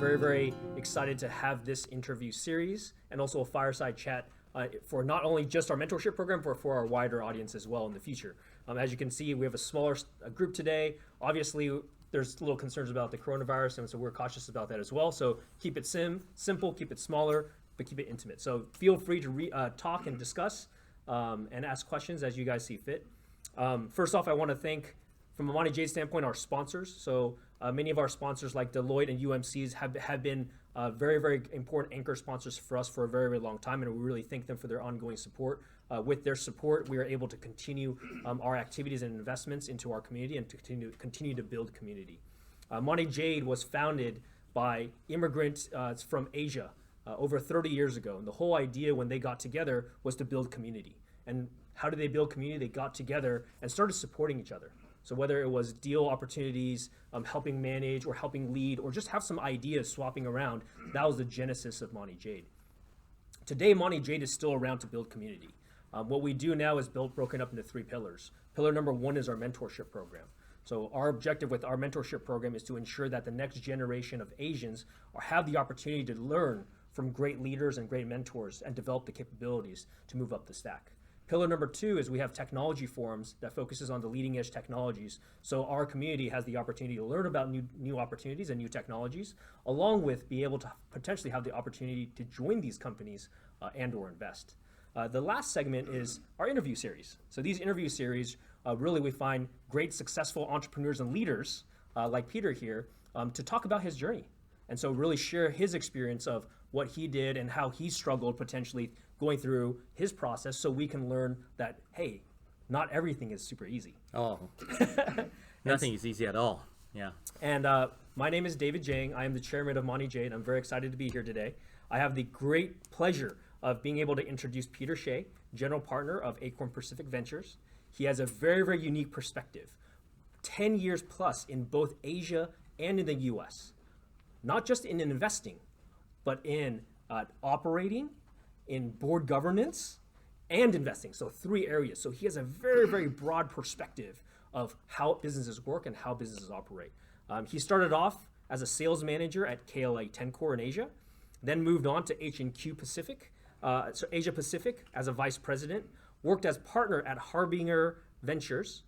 very, very excited to have this interview series and also a fireside chat for not only just our mentorship program, but for our wider audience as well in the future. As you can see, we have a smaller group today. Obviously, there's little concerns about the coronavirus, and so we're cautious about that as well. So keep it simple, keep it smaller, but keep it intimate. So feel free to talk and discuss and ask questions as you guys see fit. First off, I want to thank, from a Monte Jade standpoint, our sponsors. So many of our sponsors like Deloitte and UMCs have been very, very important anchor sponsors for us for a very, very long time, and we really thank them for their ongoing support. With their support, we are able to continue our activities and investments into our community and to continue to build community. Monte Jade was founded by immigrants from Asia over 30 years ago, and the whole idea when they got together was to build community. And how did they build community? They got together and started supporting each other. So whether it was deal opportunities, helping manage or helping lead, or just have some ideas swapping around, that was the genesis of Monte Jade. Today, Monte Jade is still around to build community. What we do now is broken up into 3 pillars. Pillar number 1 is our mentorship program. So our objective with our mentorship program is to ensure that the next generation of Asians have the opportunity to learn from great leaders and great mentors and develop the capabilities to move up the stack. Pillar number 2 is we have technology forums that focuses on the leading edge technologies. So our community has the opportunity to learn about new opportunities and new technologies, along with be able to potentially have the opportunity to join these companies and or invest. The last segment is our interview series. So these interview series, really we find great successful entrepreneurs and leaders like Peter here to talk about his journey. And so really share his experience of what he did and how he struggled potentially going through his process so we can learn that, hey, not everything is super easy. Oh, nothing is easy at all. Yeah. And my name is David Jeng. I am the chairman of Monte Jade. I'm very excited to be here today. I have the great pleasure of being able to introduce Peter Hsieh, general partner of Acorn Pacific Ventures. He has a very, very unique perspective, 10 years plus in both Asia and in the US, not just in investing, but in operating, in board governance, and investing. So 3 areas. So he has a very, very broad perspective of how businesses work and how businesses operate. He started off as a sales manager at KLA Tencor in Asia, then moved on to H&Q Pacific, so Asia Pacific as a vice president, worked as partner at Harbinger Ventures,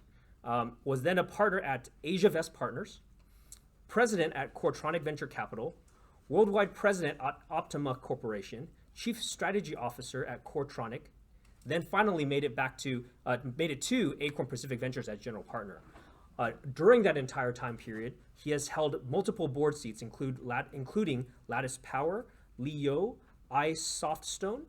was then a partner at Asia Vest Partners, president at Coretronic Venture Capital, worldwide president at Optima Corporation, chief strategy officer at Coretronic, then finally made it to Acorn Pacific Ventures as general partner. During that entire time period, he has held multiple board seats, including Lattice Power, Leo, iSoftstone.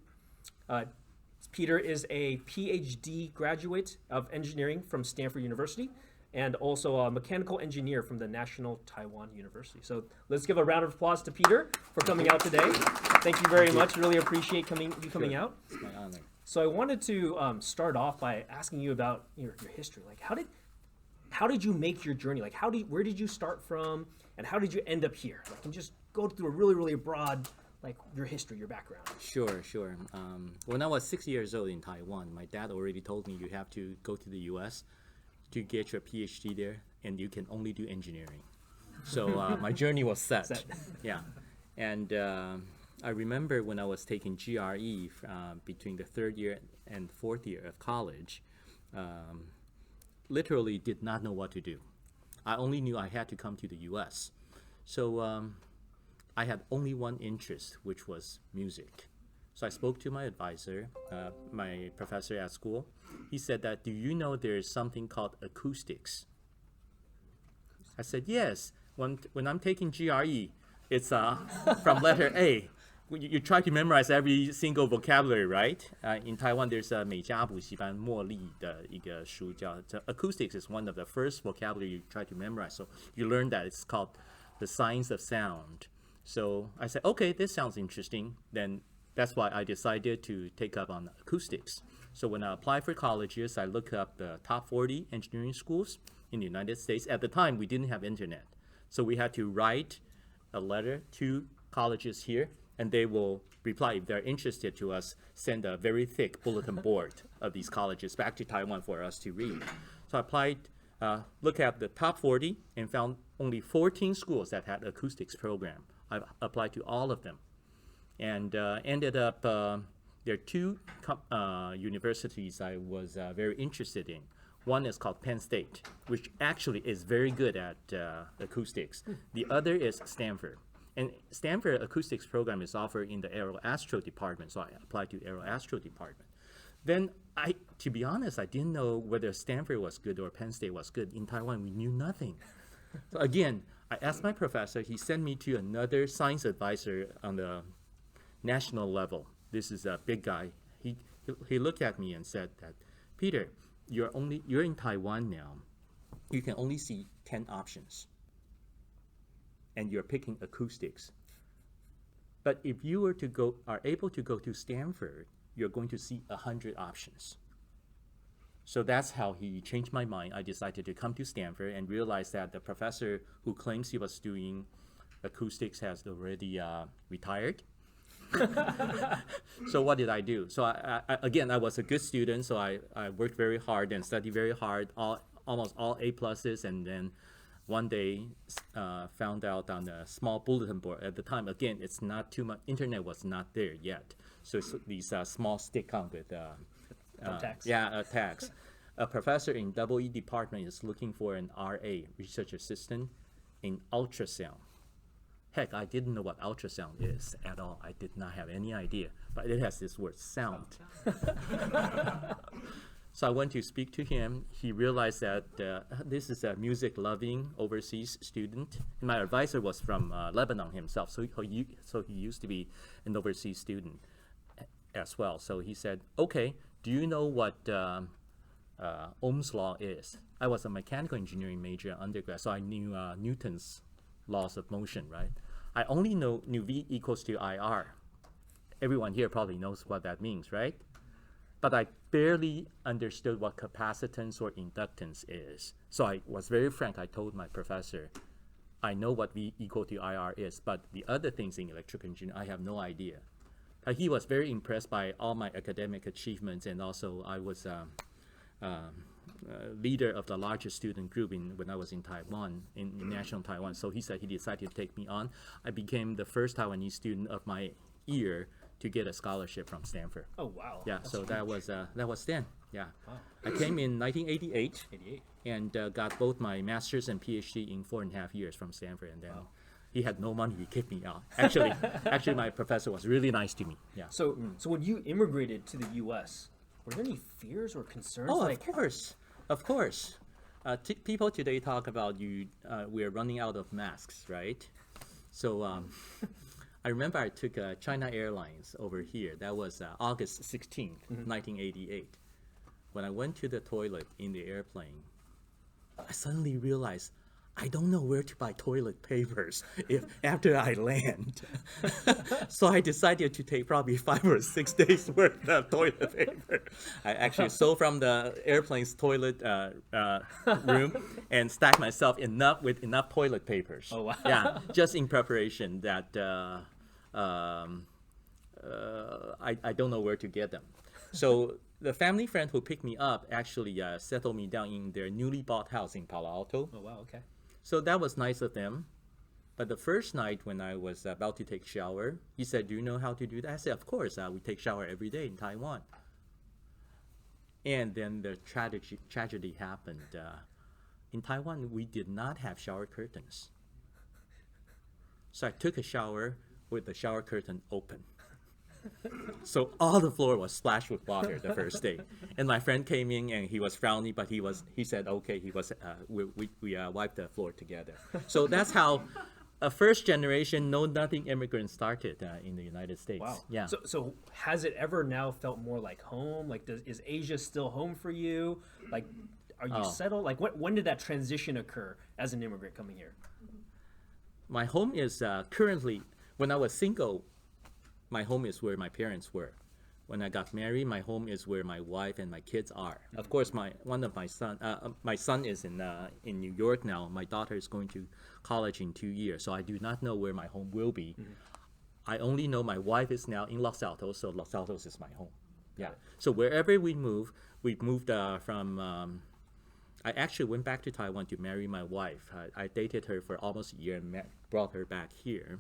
Peter is a PhD graduate of engineering from Stanford University and also a mechanical engineer from the National Taiwan University. So let's give a round of applause to Peter for coming out today. Thank you very much. Really appreciate you coming out. It's my honor. So I wanted to start off by asking you about your history. Like, how did you make your journey? Like, where did you start from, and how did you end up here? Like, and just go through a really, really broad, like, your history, your background. Sure. When I was 6 years old in Taiwan, my dad already told me you have to go to the U.S. to get your PhD there, and you can only do engineering. So my journey was set. Yeah. And I remember when I was taking GRE between the 3rd year and 4th year of college, literally did not know what to do. I only knew I had to come to the U.S. So I had only one interest, which was music. So I spoke to my advisor, my professor at school. He said that, do you know there's something called acoustics? I said, yes. When I'm taking GRE, it's from letter A. You try to memorize every single vocabulary, right? In Taiwan, there's a 美家补习班茉莉的一个书叫 Acoustics is one of the first vocabulary you try to memorize. So you learn that it's called the science of sound. So I said, okay, this sounds interesting. Then that's why I decided to take up on acoustics. So when I applied for colleges, I looked up the top 40 engineering schools in the United States. At the time, we didn't have internet. So we had to write a letter to colleges here, and they will reply if they're interested to us, send a very thick bulletin board of these colleges back to Taiwan for us to read. So I applied, looked at the top 40 and found only 14 schools that had acoustics program. I applied to all of them, and ended up there are two universities I was very interested in. One is called Penn State, which actually is very good at acoustics. The other is Stanford. And Stanford acoustics program is offered in the aeroastro department, so I applied to aeroastro department. Then to be honest, I didn't know whether Stanford was good or Penn State was good. In Taiwan, we knew nothing. So again, I asked my professor, he sent me to another science advisor on the national level. This is a big guy. He looked at me and said that, Peter, you're in Taiwan now. You can only see 10 options. And you're picking acoustics. But if you are able to go to Stanford, you're going to see 100 options. So that's how he changed my mind. I decided to come to Stanford and realized that the professor who claims he was doing acoustics has already retired. So what did I do? So I was a good student, so I worked very hard and studied very hard, almost all A pluses, and then one day found out on a small bulletin board. At the time, again, it's not too much, internet was not there yet. So it's these small stick-on with tags. tags. A professor in EE department is looking for an RA, research assistant, in ultrasound. Heck, I didn't know what ultrasound is at all. I did not have any idea, but it has this word sound. So I went to speak to him. He realized that this is a music-loving overseas student. And my advisor was from Lebanon himself, so he used to be an overseas student as well. So he said, okay, do you know what Ohm's law is? I was a mechanical engineering major undergrad, so I knew Newton's laws of motion, right? I only knew V equals to IR. Everyone here probably knows what that means, right? But I barely understood what capacitance or inductance is. So I was very frank. I told my professor, I know what V equal to IR is, but the other things in electrical engineering, I have no idea. He was very impressed by all my academic achievements, and also I was leader of the largest student group when I was in Taiwan, in National Taiwan. So he said he decided to take me on. I became the first Taiwanese student of my year to get a scholarship from Stanford. Oh, wow. Yeah, That's so huge. that was then. Yeah. Wow. I came in 1988 88. and got both my master's and PhD in 4.5 years from Stanford, and then he had no money, he kicked me out. Actually, my professor was really nice to me. Yeah. So when you immigrated to the U.S., were there any fears or concerns? Oh, of course. People today talk about we're running out of masks, right? So I remember I took China Airlines over here. That was August 16th, 1988. When I went to the toilet in the airplane, I suddenly realized I don't know where to buy toilet papers after I land. So I decided to take probably 5 or 6 days worth of toilet paper. I actually stole from the airplane's toilet room and stacked myself with enough toilet papers. Oh, wow. Yeah, just in preparation that I don't know where to get them. So the family friend who picked me up actually settled me down in their newly bought house in Palo Alto. Oh, wow, okay. So that was nice of them. But the first night when I was about to take a shower, he said, do you know how to do that? I said, of course, we take shower every day in Taiwan. And then the tragedy happened. In Taiwan, we did not have shower curtains. So I took a shower with the shower curtain open. So all the floor was splashed with water the first day. And my friend came in and he was frowning, but he said, okay, we wiped the floor together. So that's how a first generation know-nothing immigrant started in the United States. Wow. Yeah. So has it ever now felt more like home? Like, is Asia still home for you? Like, are you settled? Like, when did that transition occur as an immigrant coming here? My home is currently, when I was single, my home is where my parents were. When I got married, my home is where my wife and my kids are. Of course, my son is in New York now. My daughter is going to college in 2 years, so I do not know where my home will be. I only know my wife is now in Los Altos, so Los Altos is my home. Yeah. So wherever we move, we've moved from. I actually went back to Taiwan to marry my wife. I dated her for almost a year and brought her back here.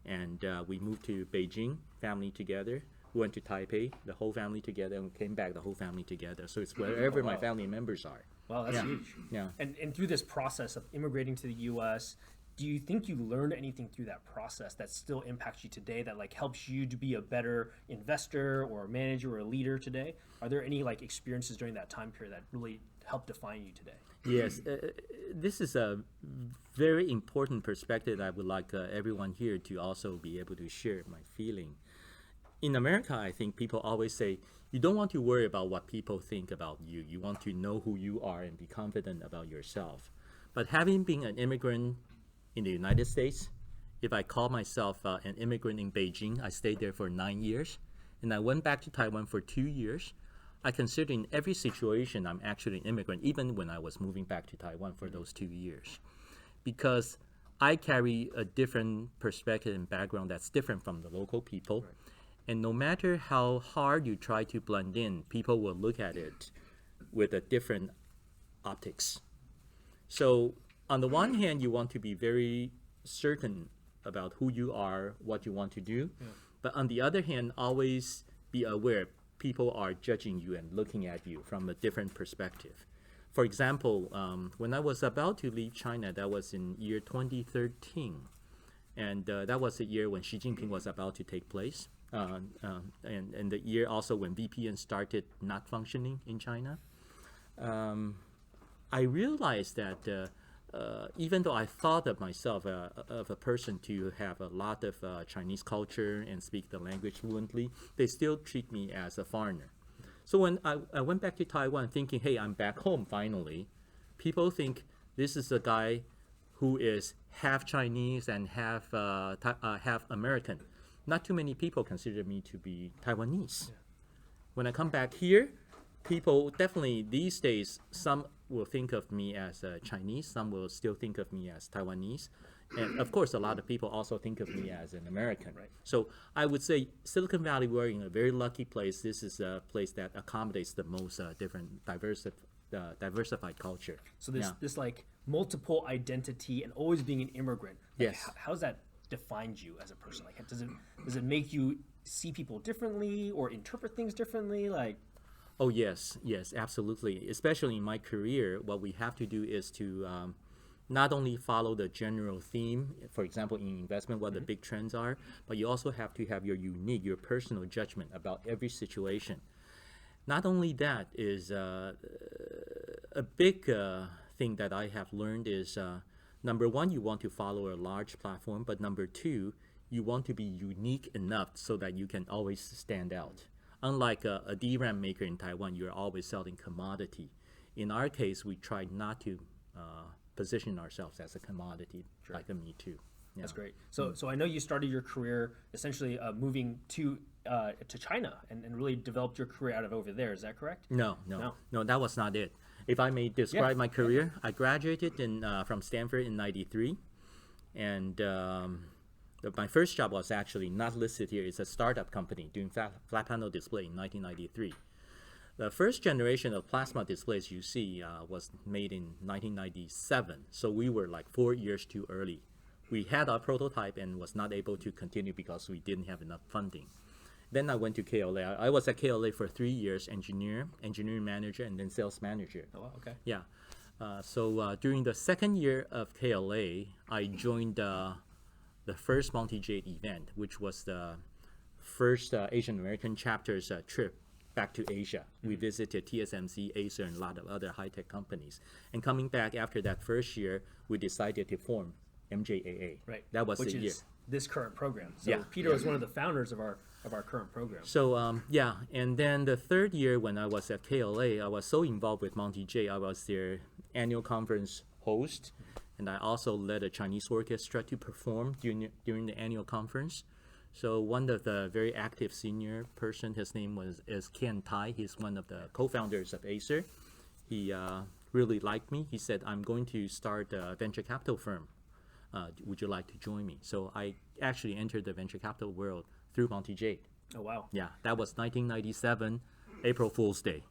And we moved to Beijing, family together. We went to Taipei, the whole family together, and came back, the whole family together. So it's wherever my family members are. Wow, that's huge. Yeah. And through this process of immigrating to the U.S., do you think you learned anything through that process that still impacts you today, that like helps you to be a better investor or a manager or a leader today? Are there any like experiences during that time period that really helped define you today? Yes, this is a very important perspective I would like everyone here to also be able to share my feeling. In America, I think people always say, you don't want to worry about what people think about you. You want to know who you are and be confident about yourself. But having been an immigrant in the United States, if I call myself an immigrant in Beijing, I stayed there for 9 years, and I went back to Taiwan for 2 years. I consider in every situation I'm actually an immigrant, even when I was moving back to Taiwan for those 2 years, because I carry a different perspective and background that's different from the local people. Right. And no matter how hard you try to blend in, people will look at it with a different optics. So on the one hand, you want to be very certain about who you are, what you want to do. Yeah. But on the other hand, always be aware people are judging you and looking at you from a different perspective. For example, when I was about to leave China, that was in year 2013. And that was the year when Xi Jinping was about to take place. And the year also when VPN started not functioning in China. I realized that even though I thought of myself of a person to have a lot of Chinese culture and speak the language fluently, they still treat me as a foreigner. So when I went back to Taiwan thinking, hey, I'm back home finally, people think this is a guy who is half Chinese and half American. Not too many people consider me to be Taiwanese. Yeah. When I come back here, people definitely these days, some will think of me as Chinese, some will still think of me as Taiwanese. And of course, a lot of people also think of me as an American. Right. So I would say Silicon Valley, we're in a very lucky place. This is a place that accommodates the most different diversified culture. So this like multiple identity and always being an immigrant. Like, yes. How's that defined you as a person? Like, does it make you see people differently or interpret things differently? Like, oh yes, absolutely. Especially in my career, what we have to do is to not only follow the general theme, for example, in investment, what the big trends are, but you also have to have your personal judgment about every situation. Not only that is a big thing that I have learned is number one, you want to follow a large platform, but number two, you want to be unique enough so that you can always stand out. Unlike a DRAM maker in Taiwan, you're always selling commodity. In our case, we try not to position ourselves as a commodity, sure, like a Me Too. Yeah. That's great. So I know you started your career essentially moving to China and really developed your career out of over there. Is that correct? No, that was not it. If I may describe my career, I graduated from Stanford in '93, and my first job was actually not listed here. It's a startup company doing flat panel display in 1993. The first generation of plasma displays you see was made in 1997, so we were like 4 years too early. We had our prototype and was not able to continue because we didn't have enough funding. Then I went to KLA. I was at KLA for 3 years, engineering manager, and then sales manager. Oh, wow, okay. Yeah. So during the second year of KLA, I joined the first Monte Jade event, which was the first Asian American chapter's trip back to Asia. We visited TSMC, Acer, and a lot of other high-tech companies. And coming back after that first year, we decided to form MJAA. Right. That was Which the year. Is this current program. So Peter was one of the founders of our current program. So and then the third year when I was at KLA, I was so involved with Monte Jade. I was their annual conference host, and I also led a Chinese orchestra to perform during the annual conference. So one of the very active senior person, his name is Ken Tai. He's one of the co-founders of Acer. He really liked me. He said, "I'm going to start a venture capital firm. Would you like to join me?" So I actually entered the venture capital world through Monte Jade. Oh, wow. Yeah, that was 1997, April Fool's Day.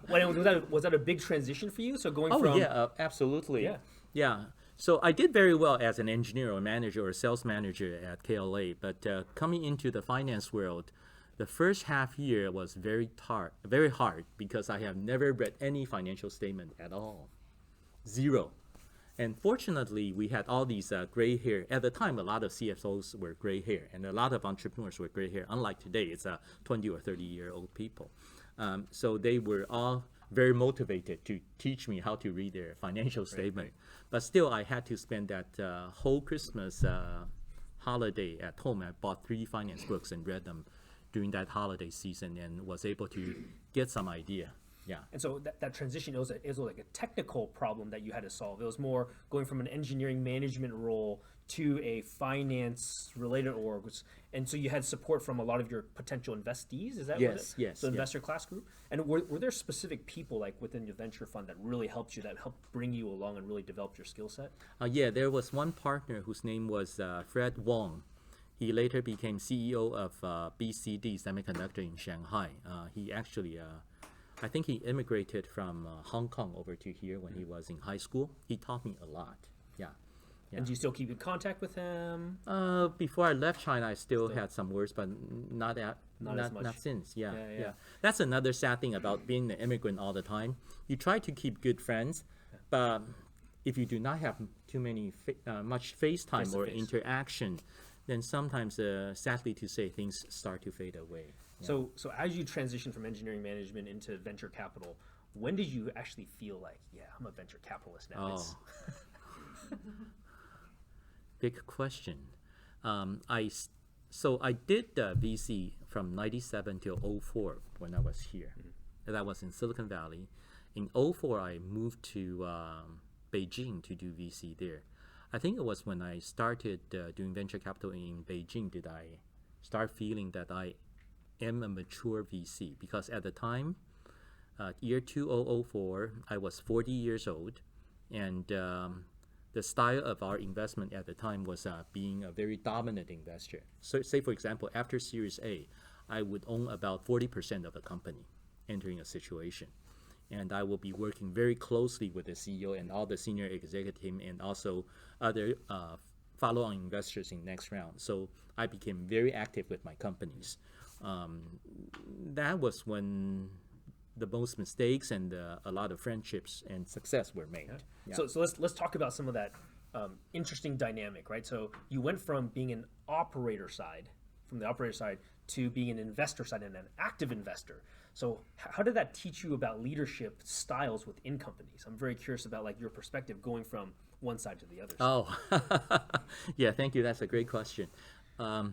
Was that a big transition for you? So going from... yeah, absolutely. Yeah. So I did very well as an engineer or manager or sales manager at KLA, but coming into the finance world, the first half year was very hard because I have never read any financial statement at all. Zero. And fortunately, we had all these gray hair. At the time, a lot of CFOs were gray hair, and a lot of entrepreneurs were gray hair. Unlike today, it's 20 or 30-year-old people. So they were all very motivated to teach me how to read their financial statement. But still, I had to spend that whole Christmas holiday at home. I bought 3 finance books and read them during that holiday season and was able to get some idea. Yeah. And so that transition, it was like a technical problem that you had to solve. It was more going from an engineering management role to a finance related org. And so you had support from a lot of your potential investees, is that what it? Yes. So investor class group? And were there specific people like within your venture fund that really helped you, that helped bring you along and really develop your skill set? Yeah, there was one partner whose name was Fred Wong. He later became CEO of BCD Semiconductor in Shanghai. He actually, I think he immigrated from Hong Kong over to here when he was in high school. He taught me a lot. Yeah. And do you still keep in contact with him? Before I left China, I still had some words, but not as much. Not since. Yeah. Yeah. That's another sad thing about being an immigrant all the time. You try to keep good friends, but if you do not have too many much FaceTime or interaction, then sometimes, sadly to say, things start to fade away. Yeah. So as you transition from engineering management into venture capital, when did you actually feel like, yeah, I'm a venture capitalist now? Big question. I did VC from 97 till 04 when I was here. And that was in Silicon Valley. In 04, I moved to Beijing to do VC there. I think it was when I started doing venture capital in Beijing did I start feeling that I am a mature VC, because at the time, year 2004, I was 40 years old, and the style of our investment at the time was being a very dominant investor. So say, for example, after Series A, I would own about 40% of a company entering a situation. And I will be working very closely with the CEO and all the senior executive team and also other follow-on investors in next round. So I became very active with my companies. That was when the most mistakes and a lot of friendships and success were made. Yeah. So let's talk about some of that interesting dynamic, right? So you went from being an operator side, to being an investor side and an active investor. So how did that teach you about leadership styles within companies? I'm very curious about like your perspective going from one side to the other side. Oh, yeah, thank you. That's a great question. I've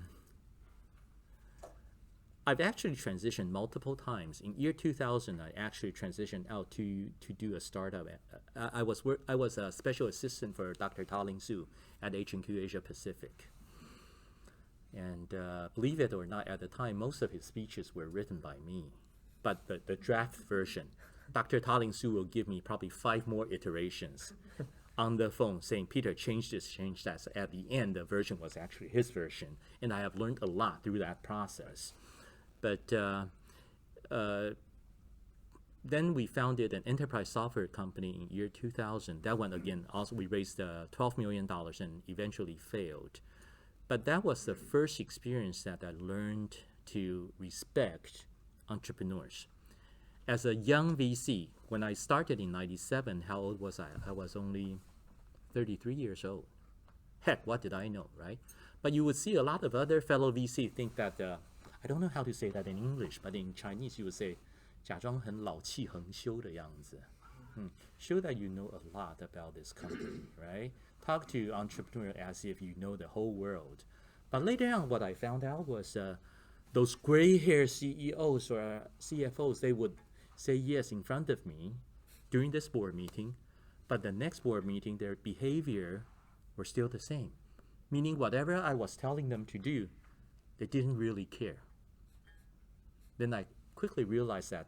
actually transitioned multiple times. In year 2000, I actually transitioned out to do a startup. I was a special assistant for Dr. Ta-Ling Su at H&Q Asia Pacific. And believe it or not, at the time, most of his speeches were written by me. But the draft version, Dr. Ta-Ling Su will give me probably 5 more iterations on the phone saying, Peter, change this, change that. So at the end, the version was actually his version. And I have learned a lot through that process. But then we founded an enterprise software company in year 2000. That one, again, also we raised $12 million and eventually failed. But that was the first experience that I learned to respect entrepreneurs. As a young VC, when I started in 97, how old was I? I was only 33 years old. Heck, what did I know, right? But you would see a lot of other fellow VC think that, I don't know how to say that in English, but in Chinese you would say, 假装很老气横修的样子. Show that you know a lot about this company, right? Talk to entrepreneur as if you know the whole world. But later on, what I found out was those gray-haired CEOs or CFOs, they would say yes in front of me during this board meeting, but the next board meeting, their behavior were still the same. Meaning whatever I was telling them to do, they didn't really care. Then I quickly realized that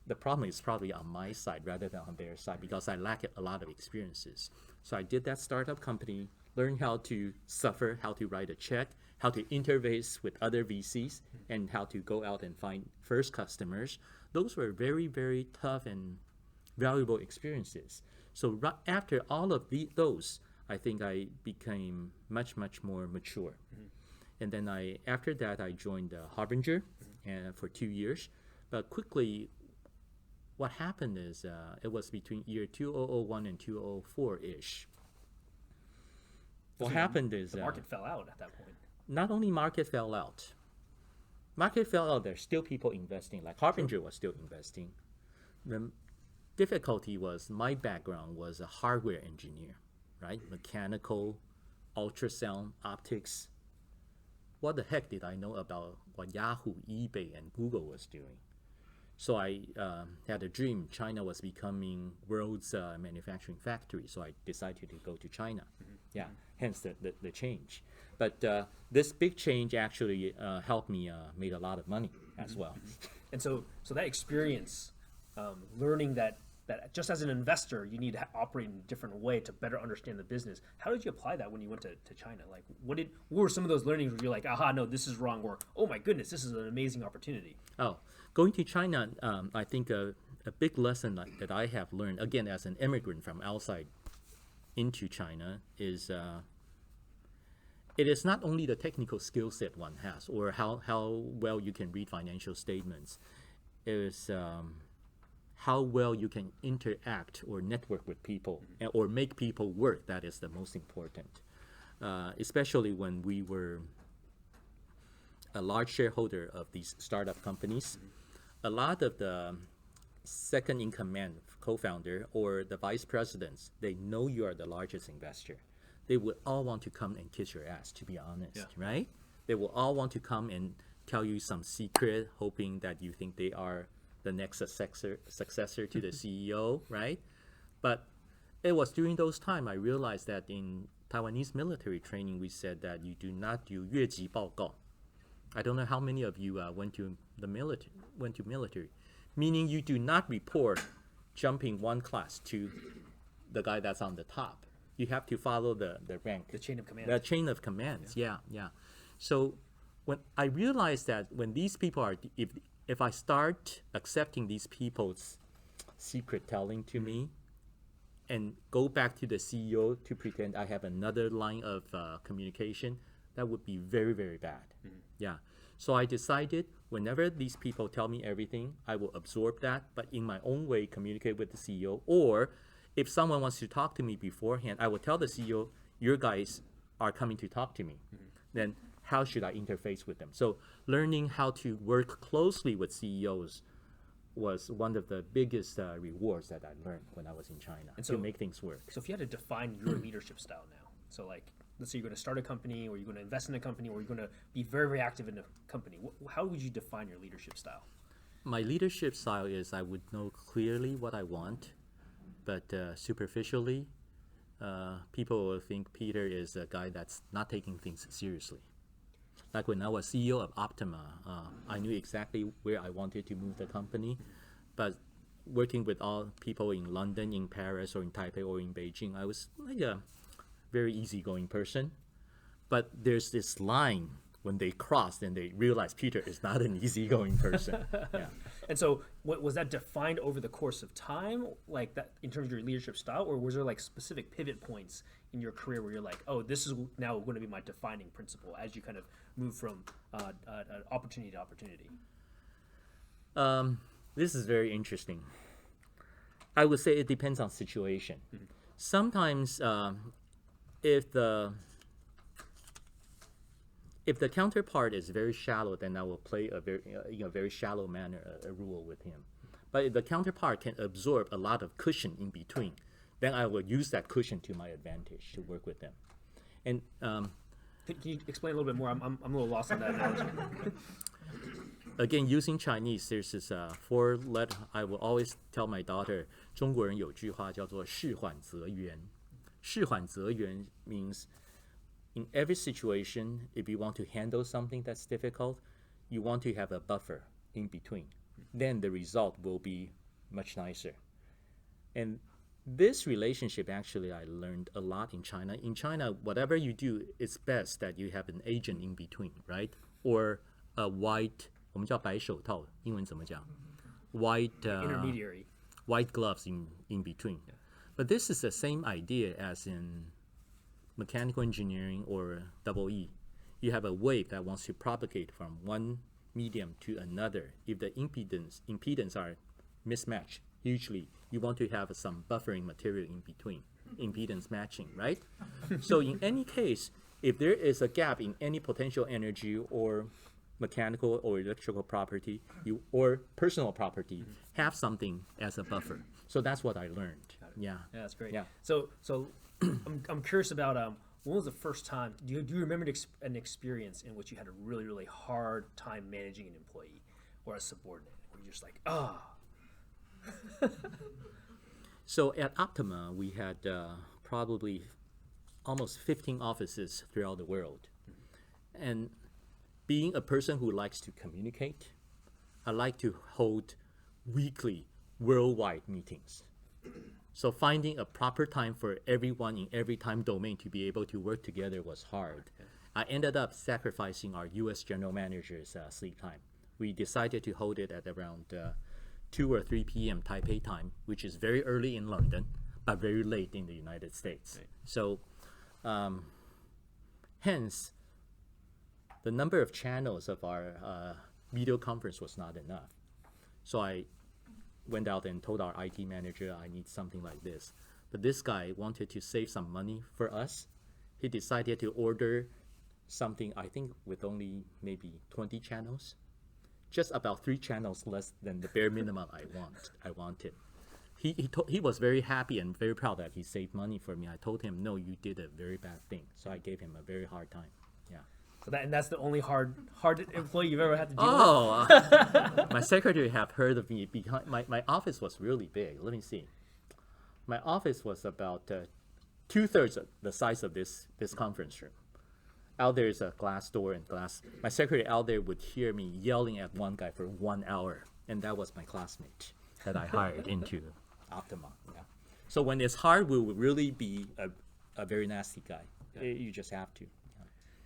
the problem is probably on my side rather than on their side because I lack a lot of experiences. So I did that startup company, learned how to suffer, how to write a check, how to interface with other VCs, and how to go out and find first customers. Those were very, very tough and valuable experiences. So right after all of those, I think I became much more mature. And then after that, I joined Harbinger and for 2 years. But quickly, what happened is it was between year 2001 and 2004-ish. What happened is the market fell out at that point. Not only market fell out, there's still people investing, like Harbinger was still investing. The difficulty was my background was a hardware engineer, right? Mechanical, ultrasound, optics. What the heck did I know about what Yahoo, eBay, and Google was doing? So I had a dream. China was becoming world's manufacturing factory, so I decided to go to China. Yeah, hence the change. But this big change actually helped me make a lot of money as well. And so that experience, learning that just as an investor, you need to operate in a different way to better understand the business. How did you apply that when you went to China? Like, what were some of those learnings where you're like, aha, no, this is wrong, or oh my goodness, this is an amazing opportunity? Oh, going to China, I think a big lesson that I have learned, again, as an immigrant from outside into China, is it is not only the technical skill set one has or how well you can read financial statements. It is how well you can interact or network with people or make people work. That is the most important. Especially when we were a large shareholder of these startup companies, a lot of the second in command co-founder or the vice presidents, they know you are the largest investor. They would all want to come and kiss your ass, to be honest, right? They will all want to come and tell you some secret, hoping that you think they are the next successor to the CEO, right? But it was during those times I realized that in Taiwanese military training, we said that you do not do 越级报告. I don't know how many of you went to military, meaning you do not report jumping one class to the guy that's on the top. You have to follow the rank. The chain of command. The chain of commands, yeah. So when I realized that when these people are, if I start accepting these people's secret telling to me and go back to the CEO to pretend I have another line of communication, that would be very, very bad. Yeah. So I decided whenever these people tell me everything, I will absorb that, but in my own way communicate with the CEO. Or if someone wants to talk to me beforehand, I will tell the CEO, your guys are coming to talk to me. Then how should I interface with them? So learning how to work closely with CEOs was one of the biggest rewards that I learned when I was in China, and to make things work. So if you had to define your leadership style now, so like, let's say you're going to start a company, or you're going to invest in a company, or you're going to be very, very active in a company, how would you define your leadership style? My leadership style is I would know clearly what I want, but superficially, people will think Peter is a guy that's not taking things seriously. Like when I was CEO of Optima, I knew exactly where I wanted to move the company, but working with all people in London, in Paris, or in Taipei, or in Beijing, I was like a very easygoing person. But there's this line when they cross and they realize Peter is not an easygoing person. Yeah. And so was that defined over the course of time, like that in terms of your leadership style, or was there like specific pivot points in your career where you're like, oh, this is now going to be my defining principle as you kind of move from opportunity to opportunity? This is very interesting. I would say it depends on situation. Sometimes if the counterpart is very shallow, then I will play a very shallow manner, a rule with him. But if the counterpart can absorb a lot of cushion in between, then I will use that cushion to my advantage to work with them. And can you explain a little bit more? I'm a little lost on that analogy. Again, using Chinese, there's this four-letter. I will always tell my daughter, 中国人有句话叫做事缓则圆. 事缓则圆 means in every situation, if you want to handle something that's difficult, you want to have a buffer in between. Then the result will be much nicer. And this relationship, actually, I learned a lot in China. In China, whatever you do, it's best that you have an agent in between, right? Or a white, 我们叫白手套，英文怎么讲? White intermediary. White gloves in between. Yeah. But this is the same idea as in mechanical engineering or double E, you have a wave that wants to propagate from one medium to another. If the impedance are mismatched, usually you want to have some buffering material in between, impedance matching, right? So in any case, if there is a gap in any potential energy or mechanical or electrical property or personal property, have something as a buffer. So that's what I learned. Yeah. Yeah, that's great. Yeah. So I'm curious about when was the first time? Do you remember an experience in which you had a really really hard time managing an employee or a subordinate, where you're just like, So at Optima, we had probably almost 15 offices throughout the world. And being a person who likes to communicate, I like to hold weekly worldwide meetings. So finding a proper time for everyone in every time domain to be able to work together was hard. I ended up sacrificing our US general manager's sleep time. We decided to hold it at around 2 or 3 p.m. Taipei time, which is very early in London, but very late in the United States. Right. So hence, the number of channels of our video conference was not enough. So I went out and told our IT manager, I need something like this. But this guy wanted to save some money for us. He decided to order something, I think, with only maybe 20 channels. Just about 3 channels less than the bare minimum I wanted. He was very happy and very proud that he saved money for me. I told him, no, you did a very bad thing. So I gave him a very hard time. Yeah. so that's the only hard employee you've ever had to deal with. Oh, my secretary have heard of me. Behind my office was really big. Let me see. My office was about 2/3 of the size of this conference room. Out there is a glass door and glass. My secretary out there would hear me yelling at one guy for 1 hour, and that was my classmate that I hired into Optima. Yeah. So when it's hard, we will really be a very nasty guy. You just have to.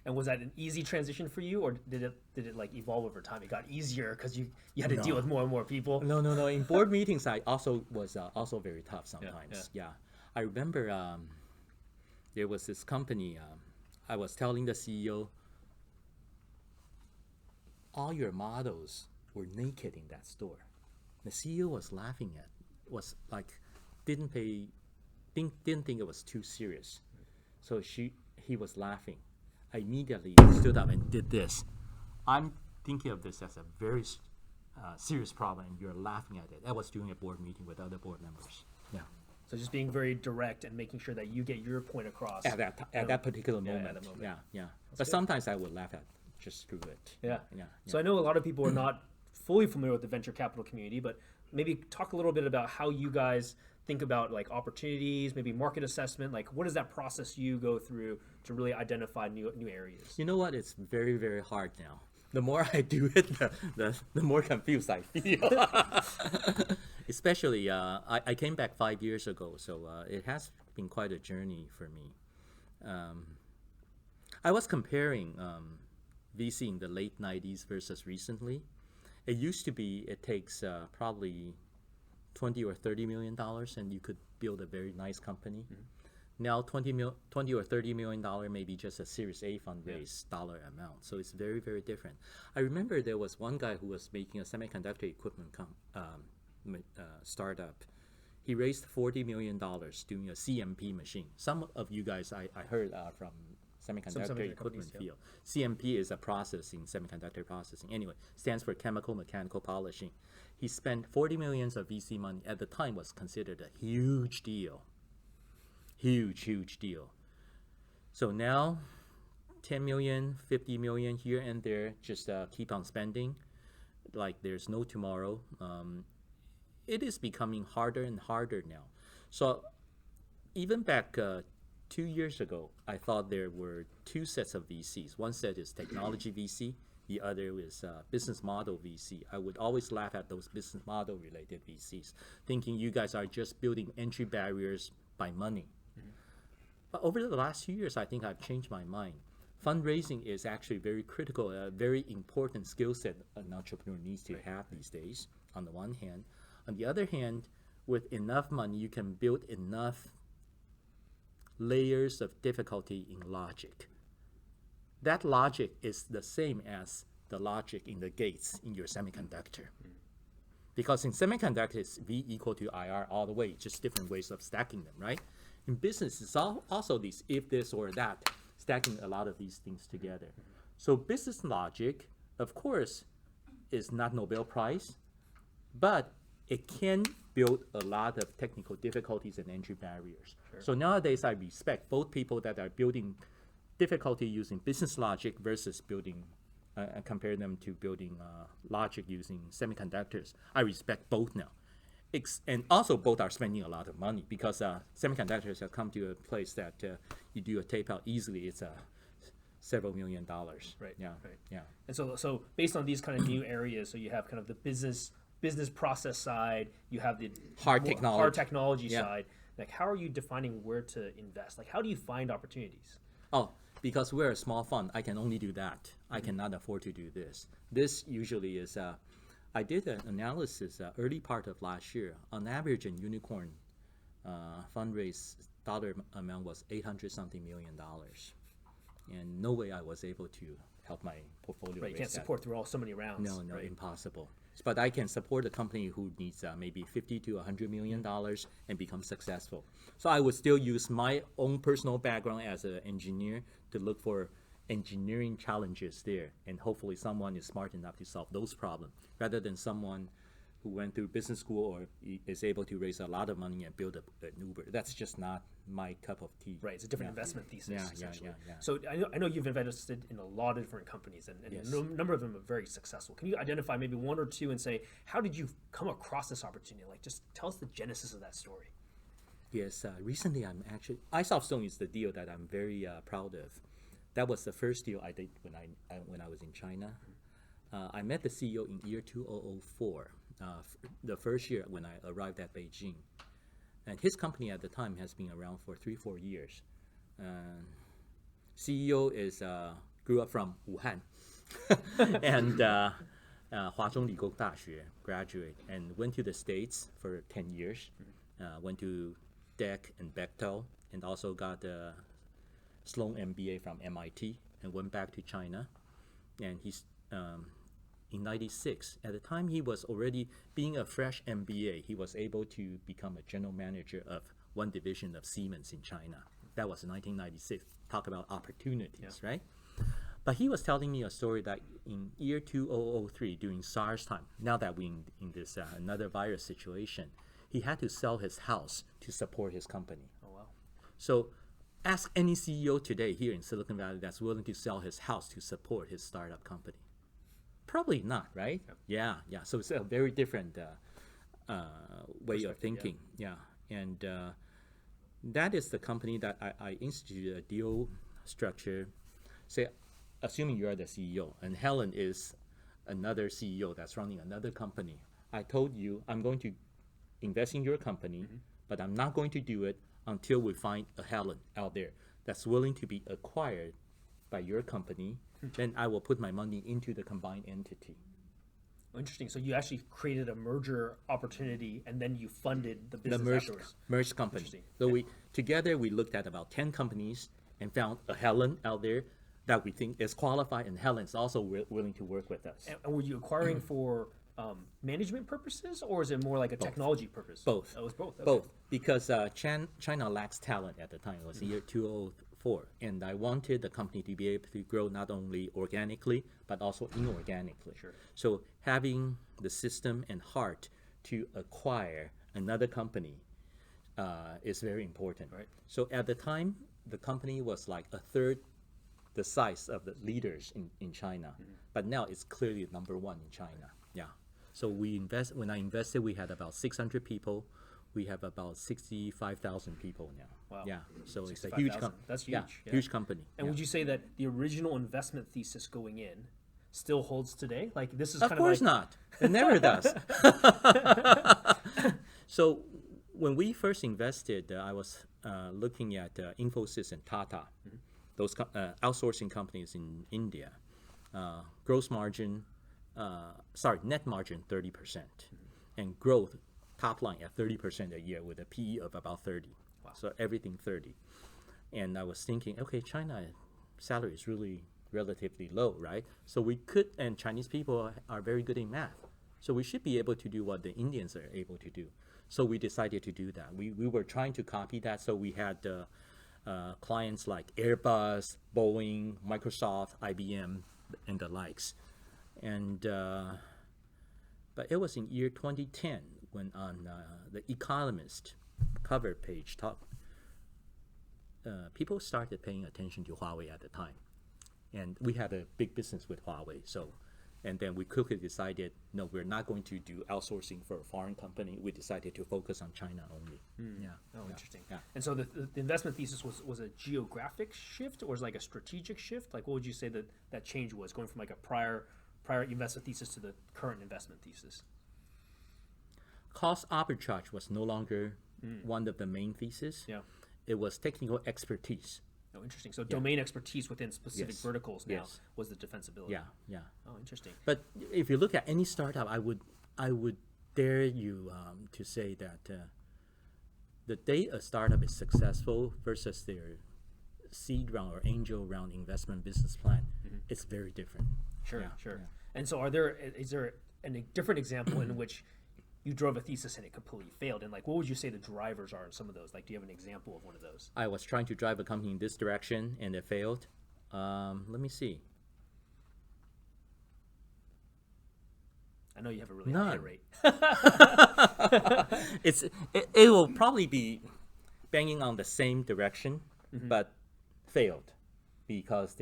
And was that an easy transition for you, or did it like evolve over time? It got easier because you had to deal with more and more people. No. In board meetings, I also was also very tough sometimes. Yeah. I remember there was this company. I was telling the CEO, all your models were naked in that store. The CEO was laughing was like, didn't think it was too serious. So he was laughing. I immediately stood up and did this. I'm thinking of this as a very serious problem, and you're laughing at it. I was doing a board meeting with other board members. Yeah. So just being very direct and making sure that you get your point across At that particular moment. at that moment. Yeah. But good. sometimes I would laugh at just through it. Yeah. Yeah. So I know a lot of people are not fully familiar with the venture capital community, but maybe talk a little bit about how you guys think about like opportunities, maybe market assessment. Like, what is that process you go through to really identify new areas? You know what? It's very, very hard now. The more I do it, the more confused I feel. Especially, I came back 5 years ago, so it has been quite a journey for me. I was comparing VC in the late 90s versus recently. It used to be it takes probably $20 or $30 million and you could build a very nice company. Now $20 or $30 million may be just a Series A fundraise dollar amount. So it's very, very different. I remember there was one guy who was making a semiconductor equipment startup. He raised $40 million doing a CMP machine. Some of you guys I heard from semiconductor equipment field. CMP is a process in semiconductor processing. Anyway, stands for chemical mechanical polishing. He spent $40 million of VC money. At the time was considered a huge deal. Huge deal. So now 10 million, 50 million here and there, just keep on spending like there's no tomorrow. It is becoming harder and harder now. So even back 2 years ago, I thought there were 2 sets of VCs. One set is technology VC, the other is business model VC. I would always laugh at those business model related VCs, thinking you guys are just building entry barriers by money. But over the last few years, I think I've changed my mind. Fundraising is actually very critical, a very important skill set an entrepreneur needs to have these days, on the one hand. On the other hand, with enough money, you can build enough layers of difficulty in logic. That logic is the same as the logic in the gates in your semiconductor. Because in semiconductors, it's V equal to IR all the way, just different ways of stacking them, right? In business, it's also these if this or that, stacking a lot of these things together. So business logic, of course, is not Nobel Prize, but it can build a lot of technical difficulties and entry barriers. Sure. So nowadays, I respect both people that are building difficulty using business logic versus building, compare them to building logic using semiconductors. I respect both now. And also both are spending a lot of money because semiconductors have come to a place that you do a tape out easily, it's several $1 million. Right. Yeah. Right. Yeah. And so based on these kind of new areas, so you have kind of the business process side, you have the Hard hard technology. technology Yeah. side. Like, how are you defining where to invest? Like, how do you find opportunities? Oh, because we're a small fund, I can only do that. I cannot afford to do this. This usually is, I did an analysis early part of last year. On average, in unicorn fundraise dollar amount was $800-something million. And no way I was able to help my portfolio. Right, you raise can't that. support through so many rounds. No, right? impossible. But I can support a company who needs maybe $50 to $100 million and become successful. So I would still use my own personal background as an engineer to look for engineering challenges there, and hopefully someone is smart enough to solve those problems, rather than someone who went through business school or is able to raise a lot of money and build an Uber. That's just not my cup of tea. Right, it's a different investment thesis, Yeah, essentially. yeah. So I know you've invested in a lot of different companies, and Yes. a number of them are very successful. Can you identify maybe one or two and say, how did you come across this opportunity? Like, just tell us the genesis of that story. Yes, recently iSoftStone is the deal that I'm very proud of. That was the first deal I did when I was in China. I met the CEO in year 2004, the first year when I arrived at Beijing. And his company at the time has been around for 3-4 years. CEO grew up from Wuhan, and Huazhong Ligou Daxue graduate and went to the States for 10 years. Went to DEC and Bechtel, and also got a Sloan MBA from MIT, and went back to China. And he's in '96. At the time, he was already being a fresh MBA. He was able to become a general manager of one division of Siemens in China. That was 1996. Talk about opportunities, right? But he was telling me a story that in year 2003, during SARS time, now that we're in this another virus situation, he had to sell his house to support his company. Oh, wow. So ask any CEO today here in Silicon Valley that's willing to sell his house to support his startup company. Probably not, right? Yeah. So it's a very different way of thinking. Yeah. And that is the company that I instituted a deal structure. Say, assuming you are the CEO, and Helen is another CEO that's running another company. I told you I'm going to invest in your company, but I'm not going to do it until we find a Helen out there that's willing to be acquired by your company. Then I will put my money into the combined entity. Interesting. So you actually created a merger opportunity, and then you funded the The business afterwards. merged company. Interesting. So we looked at about 10 companies and found a Helen out there that we think is qualified, and Helen's also willing to work with us. And were you acquiring for management purposes, or is it more like a technology purpose? Both. Oh, it was both. Okay. Both, because China lacks talent at the time. It was year 2004, and I wanted the company to be able to grow not only organically but also inorganically. Sure. So having the system and heart to acquire another company is very important. Right. So at the time, the company was like a third the size of the leaders in China, but now it's clearly number one in China. Yeah. So when I invested, we had about 600 people. We have about 65,000 people now. Wow. Yeah. So it's a huge 65,000. company. That's huge. Yeah, Yeah. huge company. And yeah. would you say that the original investment thesis going in still holds today? Like, this is Of kind course of like, not. It never does. So when we first invested, I was looking at Infosys and Tata, those outsourcing companies in India. Net margin 30%, and growth top line at 30% a year with a PE of about 30. Wow. So everything 30. And I was thinking, okay, China salary is really relatively low, right? So we could, and Chinese people are very good in math. So we should be able to do what the Indians are able to do. So we decided to do that. We were trying to copy that. So we had clients like Airbus, Boeing, Microsoft, IBM, and the likes. And but it was in year 2010 when on the Economist cover page people started paying attention to Huawei at the time. And we had a big business with Huawei. And then we quickly decided, no, we're not going to do outsourcing for a foreign company. We decided to focus on China only. Yeah. Oh, interesting. Yeah. And so the investment thesis was a geographic shift, or was it like a strategic shift? Like, what would you say that change was, going from like a prior investment thesis to the current investment thesis? Cost arbitrage was no longer one of the main theses. Yeah. It was technical expertise. Oh, interesting. So domain expertise within specific Yes. verticals now Yes. was the defensibility. Yeah, yeah. Oh, interesting. But if you look at any startup, I would dare you to say that the day a startup is successful versus their seed round or angel round investment business plan, it's very different. Sure, Yeah, sure. yeah. And so is there a different example in which you drove a thesis and it completely failed? And like, what would you say the drivers are in some of those? Like, do you have an example of one of those? I was trying to drive a company in this direction and it failed. Let me see. I know you have a really None. high rate. It will probably be banging on the same direction, but failed because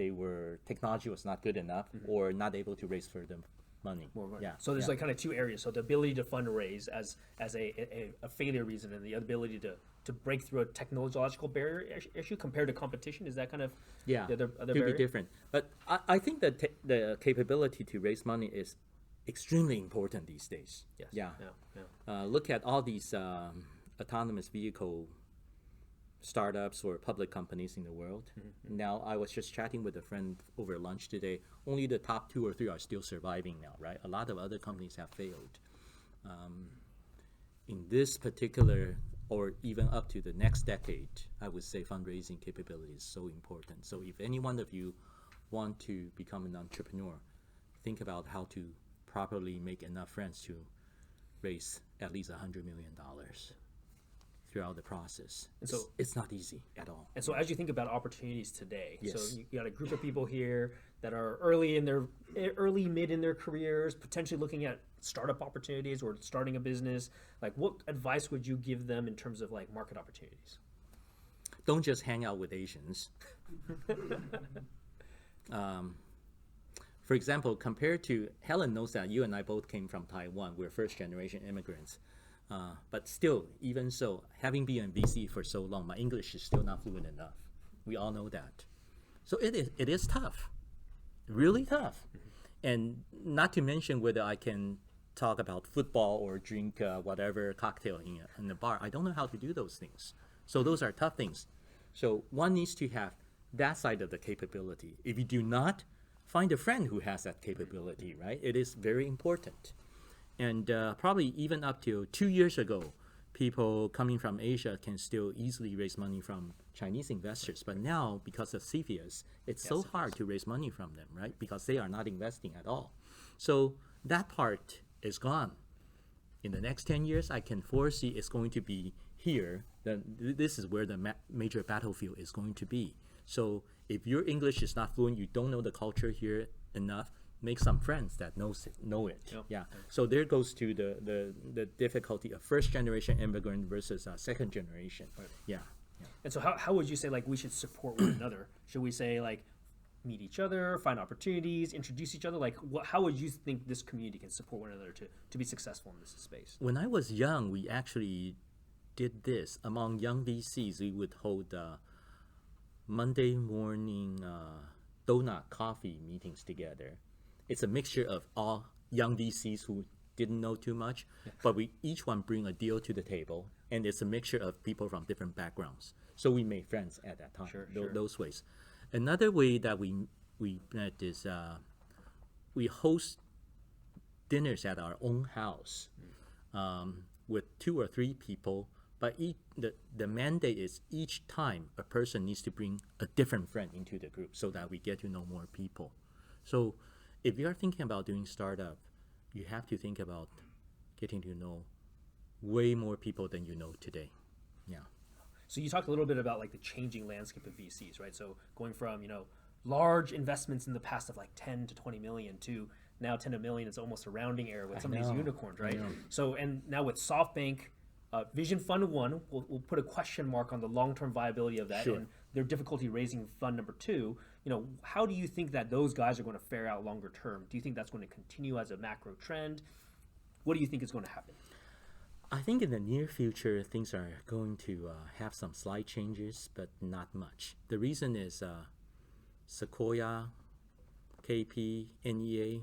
technology was not good enough or not able to raise further money. More money. Yeah. So there's yeah. like kind of two areas. So the ability to fundraise as a failure reason, and the ability to break through a technological barrier issue compared to competition. Is that kind of Yeah, the other could be barrier? different. But I think that the capability to raise money is extremely important these days. Yes. Yeah. Yeah. Look at all these autonomous vehicle startups or public companies in the world. Now, I was just chatting with a friend over lunch today. Only the top 2 or 3 are still surviving now, right? A lot of other companies have failed. In this particular, or even up to the next decade, I would say fundraising capability is so important. So if any one of you want to become an entrepreneur, think about how to properly make enough friends to raise at least $100 million throughout the process. And so it's not easy at all. And so as you think about opportunities today, Yes. so you got a group of people here that are mid in their careers, potentially looking at startup opportunities or starting a business. Like, what advice would you give them in terms of like market opportunities? Don't just hang out with Asians. For example, compared to, Helen knows that you and I both came from Taiwan. We're first generation immigrants. But still, even so, having been in VC for so long, my English is still not fluent enough. We all know that. So it is tough, really tough. And not to mention whether I can talk about football or drink whatever cocktail in the bar. I don't know how to do those things. So those are tough things. So one needs to have that side of the capability. If you do not, find a friend who has that capability, right? It is very important. And probably even up to 2 years ago, people coming from Asia can still easily raise money from Chinese investors. But now, because of CFIUS, it's so hard to raise money from them, right? Because they are not investing at all. So that part is gone. In the next 10 years, I can foresee it's going to be here. Then this is where the major battlefield is going to be. So if your English is not fluent, you don't know the culture here enough, make some friends that know it. Yep. Yeah. So there goes to the difficulty of first generation immigrant versus second generation. Right. Yeah. And so how would you say like we should support one another? Should we say like meet each other, find opportunities, introduce each other? Like how would you think this community can support one another to be successful in this space? When I was young, we actually did this. Among young VCs, we would hold Monday morning donut coffee meetings together. It's a mixture of all young VCs who didn't know too much, but we each one bring a deal to the table, and it's a mixture of people from different backgrounds. So we made friends at that time. Sure. Those ways. Another way that we met is we host dinners at our own house with 2 or 3 people But the mandate is each time a person needs to bring a different friend into the group so that we get to know more people. So if you are thinking about doing startup, you have to think about getting to know way more people than you know today. Yeah. So you talked a little bit about like the changing landscape of VCs, right? So going from, large investments in the past of like 10 to 20 million to now 10 to million is almost a rounding error with some of these unicorns, right? So, and now with SoftBank, Vision Fund 1, we'll put a question mark on the long-term viability of that Sure. and their difficulty raising fund number 2. How do you think that those guys are going to fare out longer term? Do you think that's going to continue as a macro trend? What do you think is going to happen? I think in the near future, things are going to have some slight changes, but not much. The reason is Sequoia, KP, NEA,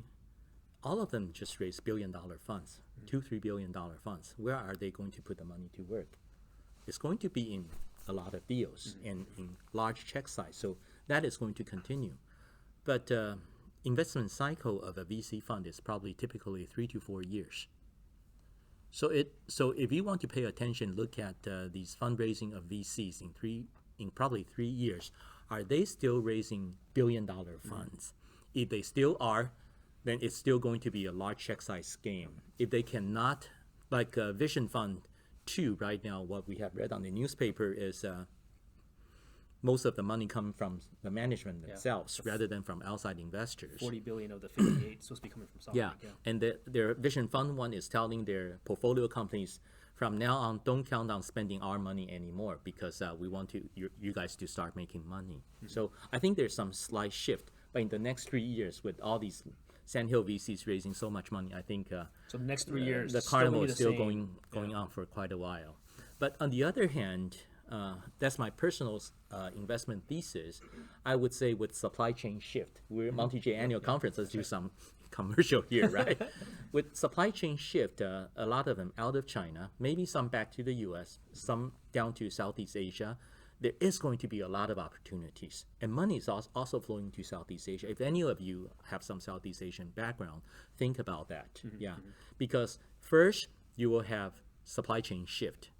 all of them just raised billion-dollar funds, $2-3 billion funds. Where are they going to put the money to work? It's going to be in a lot of deals and in large check size. So that is going to continue. But investment cycle of a VC fund is probably typically 3 to 4 years. So if you want to pay attention, look at these fundraising of VCs in probably 3 years. Are they still raising billion-dollar funds? If they still are, then it's still going to be a large check size game. If they cannot, like Vision Fund 2 right now, what we have read on the newspaper is most of the money come from the management themselves rather than from outside investors. 40 billion of the 58 supposed to be coming from SoftBank. Yeah, and their Vision Fund 1 is telling their portfolio companies, from now on, don't count on spending our money anymore because we want you guys to start making money. So I think there's some slight shift. But in the next 3 years, with all these Sandhill VCs raising so much money, I think so the next 3 years, the carnival is still going on for quite a while. But on the other hand, that's my personal investment thesis. I would say with supply chain shift, we're Monte Jade annual conference. Let's do some commercial here, right? With supply chain shift, a lot of them out of China, maybe some back to the U.S., some down to Southeast Asia. There is going to be a lot of opportunities, and money is also flowing to Southeast Asia. If any of you have some Southeast Asian background, think about that. Because first you will have supply chain shift.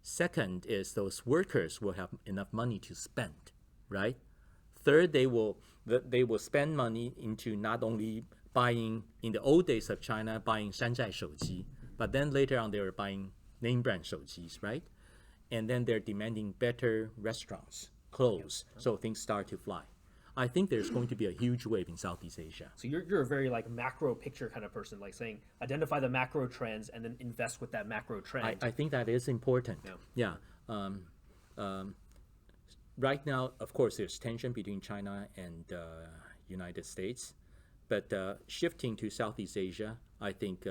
Second is those workers will have enough money to spend, right? Third, they will spend money into not only buying, in the old days of China, buying 山寨手机, but then later on they were buying name brand 手机, right? And then they're demanding better restaurants, clothes, so things start to fly. I think there's going to be a huge wave in Southeast Asia. So you're a very like macro picture kind of person, like saying identify the macro trends and then invest with that macro trend. I think that is important. Yeah. Right now, of course, there's tension between China and United States, but shifting to Southeast Asia, I think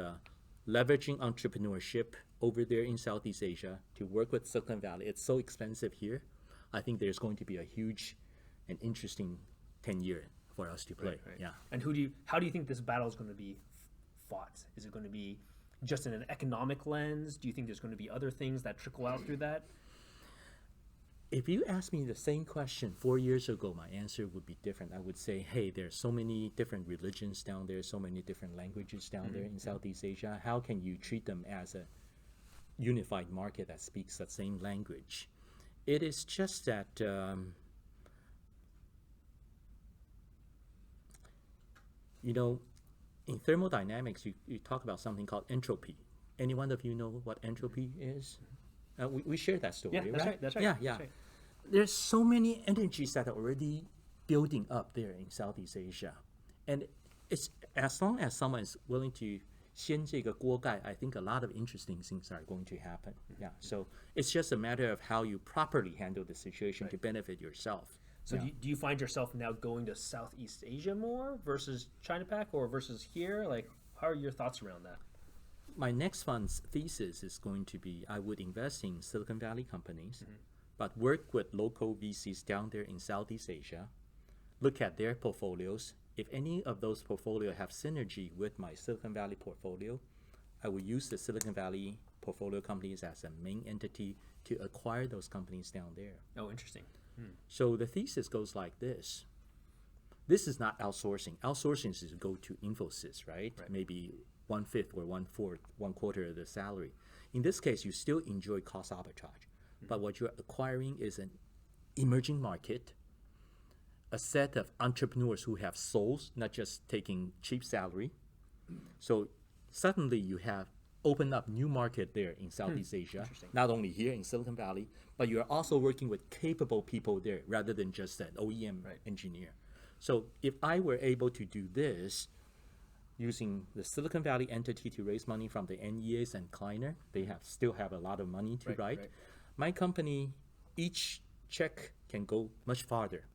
leveraging entrepreneurship over there in Southeast Asia to work with Silicon Valley, it's so expensive here. I think there's going to be a huge and interesting 10-year for us to play. Right. Yeah. And how do you think this battle is going to be fought? Is it going to be just in an economic lens? Do you think there's going to be other things that trickle out through that? If you asked me the same question 4 years ago, my answer would be different. I would say, hey, there's so many different religions down there, so many different languages down there in Southeast Asia. How can you treat them as a unified market that speaks the same language? It is just that in thermodynamics, you talk about something called entropy. Any one of you know what entropy is? We share that story, right? That's right. Yeah. That's right. There's so many energies that are already building up there in Southeast Asia. And it's as long as someone is willing to 掀这个锅盖, I think a lot of interesting things are going to happen. Yeah. So it's just a matter of how you properly handle the situation to benefit yourself. So do you find yourself now going to Southeast Asia more versus China Pac or versus here? Like, how are your thoughts around that? My next fund's thesis is going to be I would invest in Silicon Valley companies, but work with local VCs down there in Southeast Asia, look at their portfolios. If any of those portfolios have synergy with my Silicon Valley portfolio, I will use the Silicon Valley portfolio companies as a main entity to acquire those companies down there. Oh, interesting. So the thesis goes like this. This is not outsourcing. Outsourcing is to go to Infosys, right? Maybe 1/5 or 1/4, 1/4 of the salary. In this case, you still enjoy cost arbitrage, but what you're acquiring is an emerging market, a set of entrepreneurs who have souls, not just taking cheap salary. So suddenly you have opened up new market there in Southeast Asia, not only here in Silicon Valley, but you're also working with capable people there rather than just an OEM engineer. So if I were able to do this using the Silicon Valley entity to raise money from the NEAs and Kleiner, they still have a lot of money to write. My company, each check can go much farther.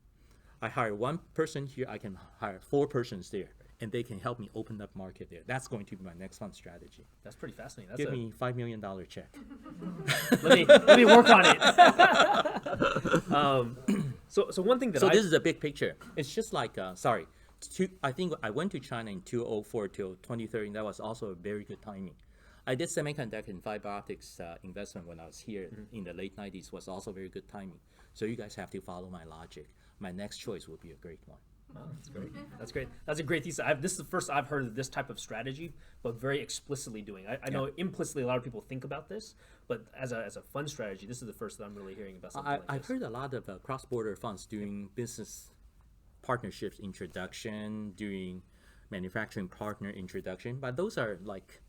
I hire one person here, I can hire 4 persons there, and they can help me open up market there. That's going to be my next fund strategy. That's pretty fascinating. Give me $5 million check. let me work on it. So one thing that this is a big picture. It's just like, I think I went to China in 2004 till 2013. That was also a very good timing. I did semiconductor and fiber optics investment when I was here in the late 90s, was also very good timing. So you guys have to follow my logic. My next choice will be a great one. Oh, that's great. That's great. That's a great thesis. This is the first I've heard of this type of strategy, but very explicitly doing. I know implicitly a lot of people think about this, but as a fund strategy, this is the first that I'm really hearing about something like this. I've heard a lot of cross-border funds doing business partnerships introduction, doing manufacturing partner introduction, but those are like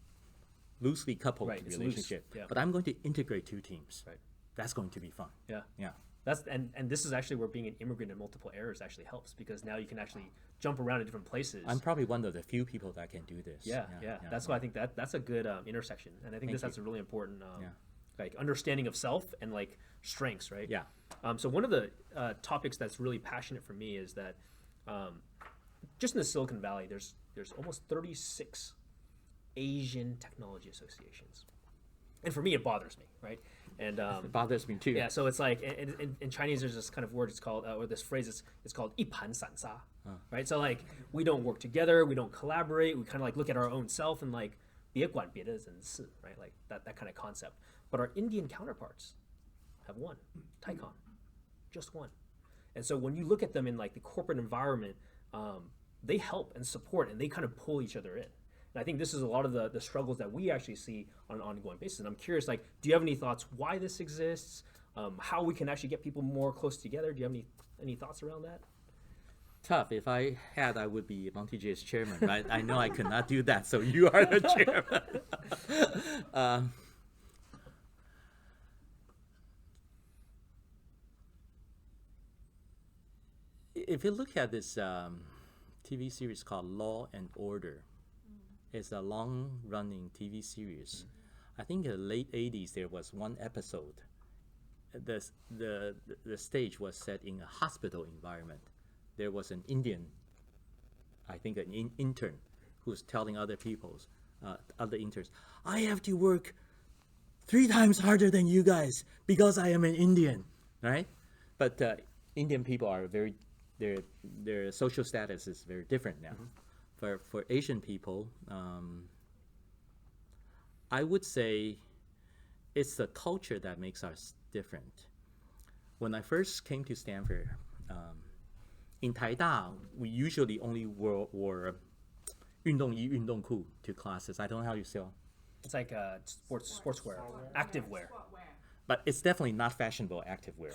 loosely coupled relationship. Yeah. But I'm going to integrate 2 teams. Right. That's going to be fun. Yeah. Yeah. That's and this is actually where being an immigrant in multiple eras actually helps, because now you can actually jump around to different places. I'm probably one of the few people that can do this. Yeah. That's why I think that's a good intersection, and I think that's a really important like understanding of self and like strengths, right? Yeah. So one of the topics that's really passionate for me is that just in the Silicon Valley, there's almost 36 Asian technology associations, and for me it bothers me, right? And it bothers me too. Yeah, so it's like in Chinese there's this kind of word, it's called or this phrase it's called 一盘散沙, right? So like we don't work together, we don't collaborate, we kind of like look at our own self and like 别管别的人事, right? Like that kind of concept. But our Indian counterparts have one, Taikon, just one. And so when you look at them in like the corporate environment, they help and support and they kind of pull each other in. And I think this is a lot of the struggles that we actually see on an ongoing basis. And I'm curious, like, do you have any thoughts why this exists? How we can actually get people more close together? Do you have any thoughts around that? Tough. If I had, I would be Monte Jade's chairman, right? I know I could not do that, so you are the chairman. If you look at this TV series called Law and Order, it's a long-running TV series. I think in the late 80s there was one episode. The stage was set in a hospital environment. There was an Indian, I think an intern, who was telling other interns, I have to work 3 times harder than you guys because I am an Indian, right? But Indian people are their social status is very different now. For Asian people, I would say it's the culture that makes us different. When I first came to Stanford, in Taida, we usually only wore 运动衣, 运动裤 to classes. I don't know how you say. It's like sportswear, activewear. But it's definitely not fashionable activewear.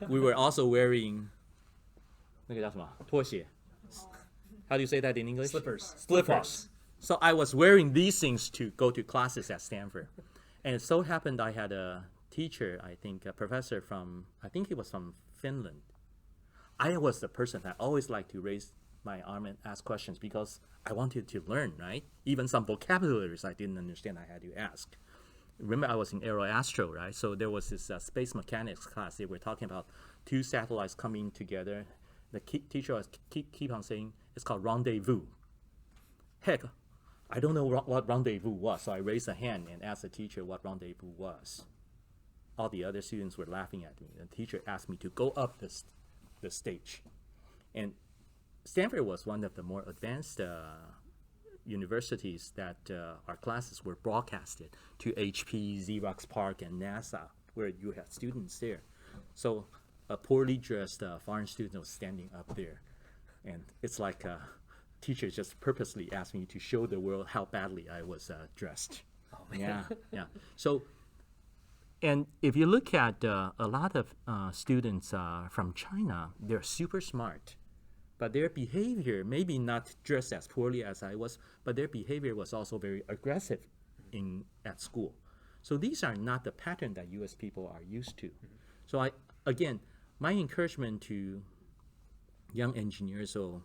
We were also wearing 那个叫什么? 拖鞋. How do you say that in English? Slippers. So I was wearing these things to go to classes at Stanford. And it so happened I had a teacher, I think a professor I think he was from Finland. I was the person that always liked to raise my arm and ask questions because I wanted to learn, right? Even some vocabularies I didn't understand, I had to ask. Remember I was in Aeroastro, right? So there was this space mechanics class. They were talking about 2 satellites coming together. The teacher was keep on saying, it's called rendezvous. Heck, I don't know what rendezvous was, so I raised a hand and asked the teacher what rendezvous was. All the other students were laughing at me. The teacher asked me to go up the stage. And Stanford was one of the more advanced universities that our classes were broadcasted to HP, Xerox PARC, and NASA, where you had students there. So a poorly dressed foreign student was standing up there. And it's like teachers just purposely asked me to show the world how badly I was dressed. Oh, man. Yeah. So And if you look at a lot of students from China, they're super smart, but their behavior maybe not just as poorly as I was, but their behavior was also very aggressive at school. So these are not the pattern that U.S. people are used to. So again, my encouragement to young engineers or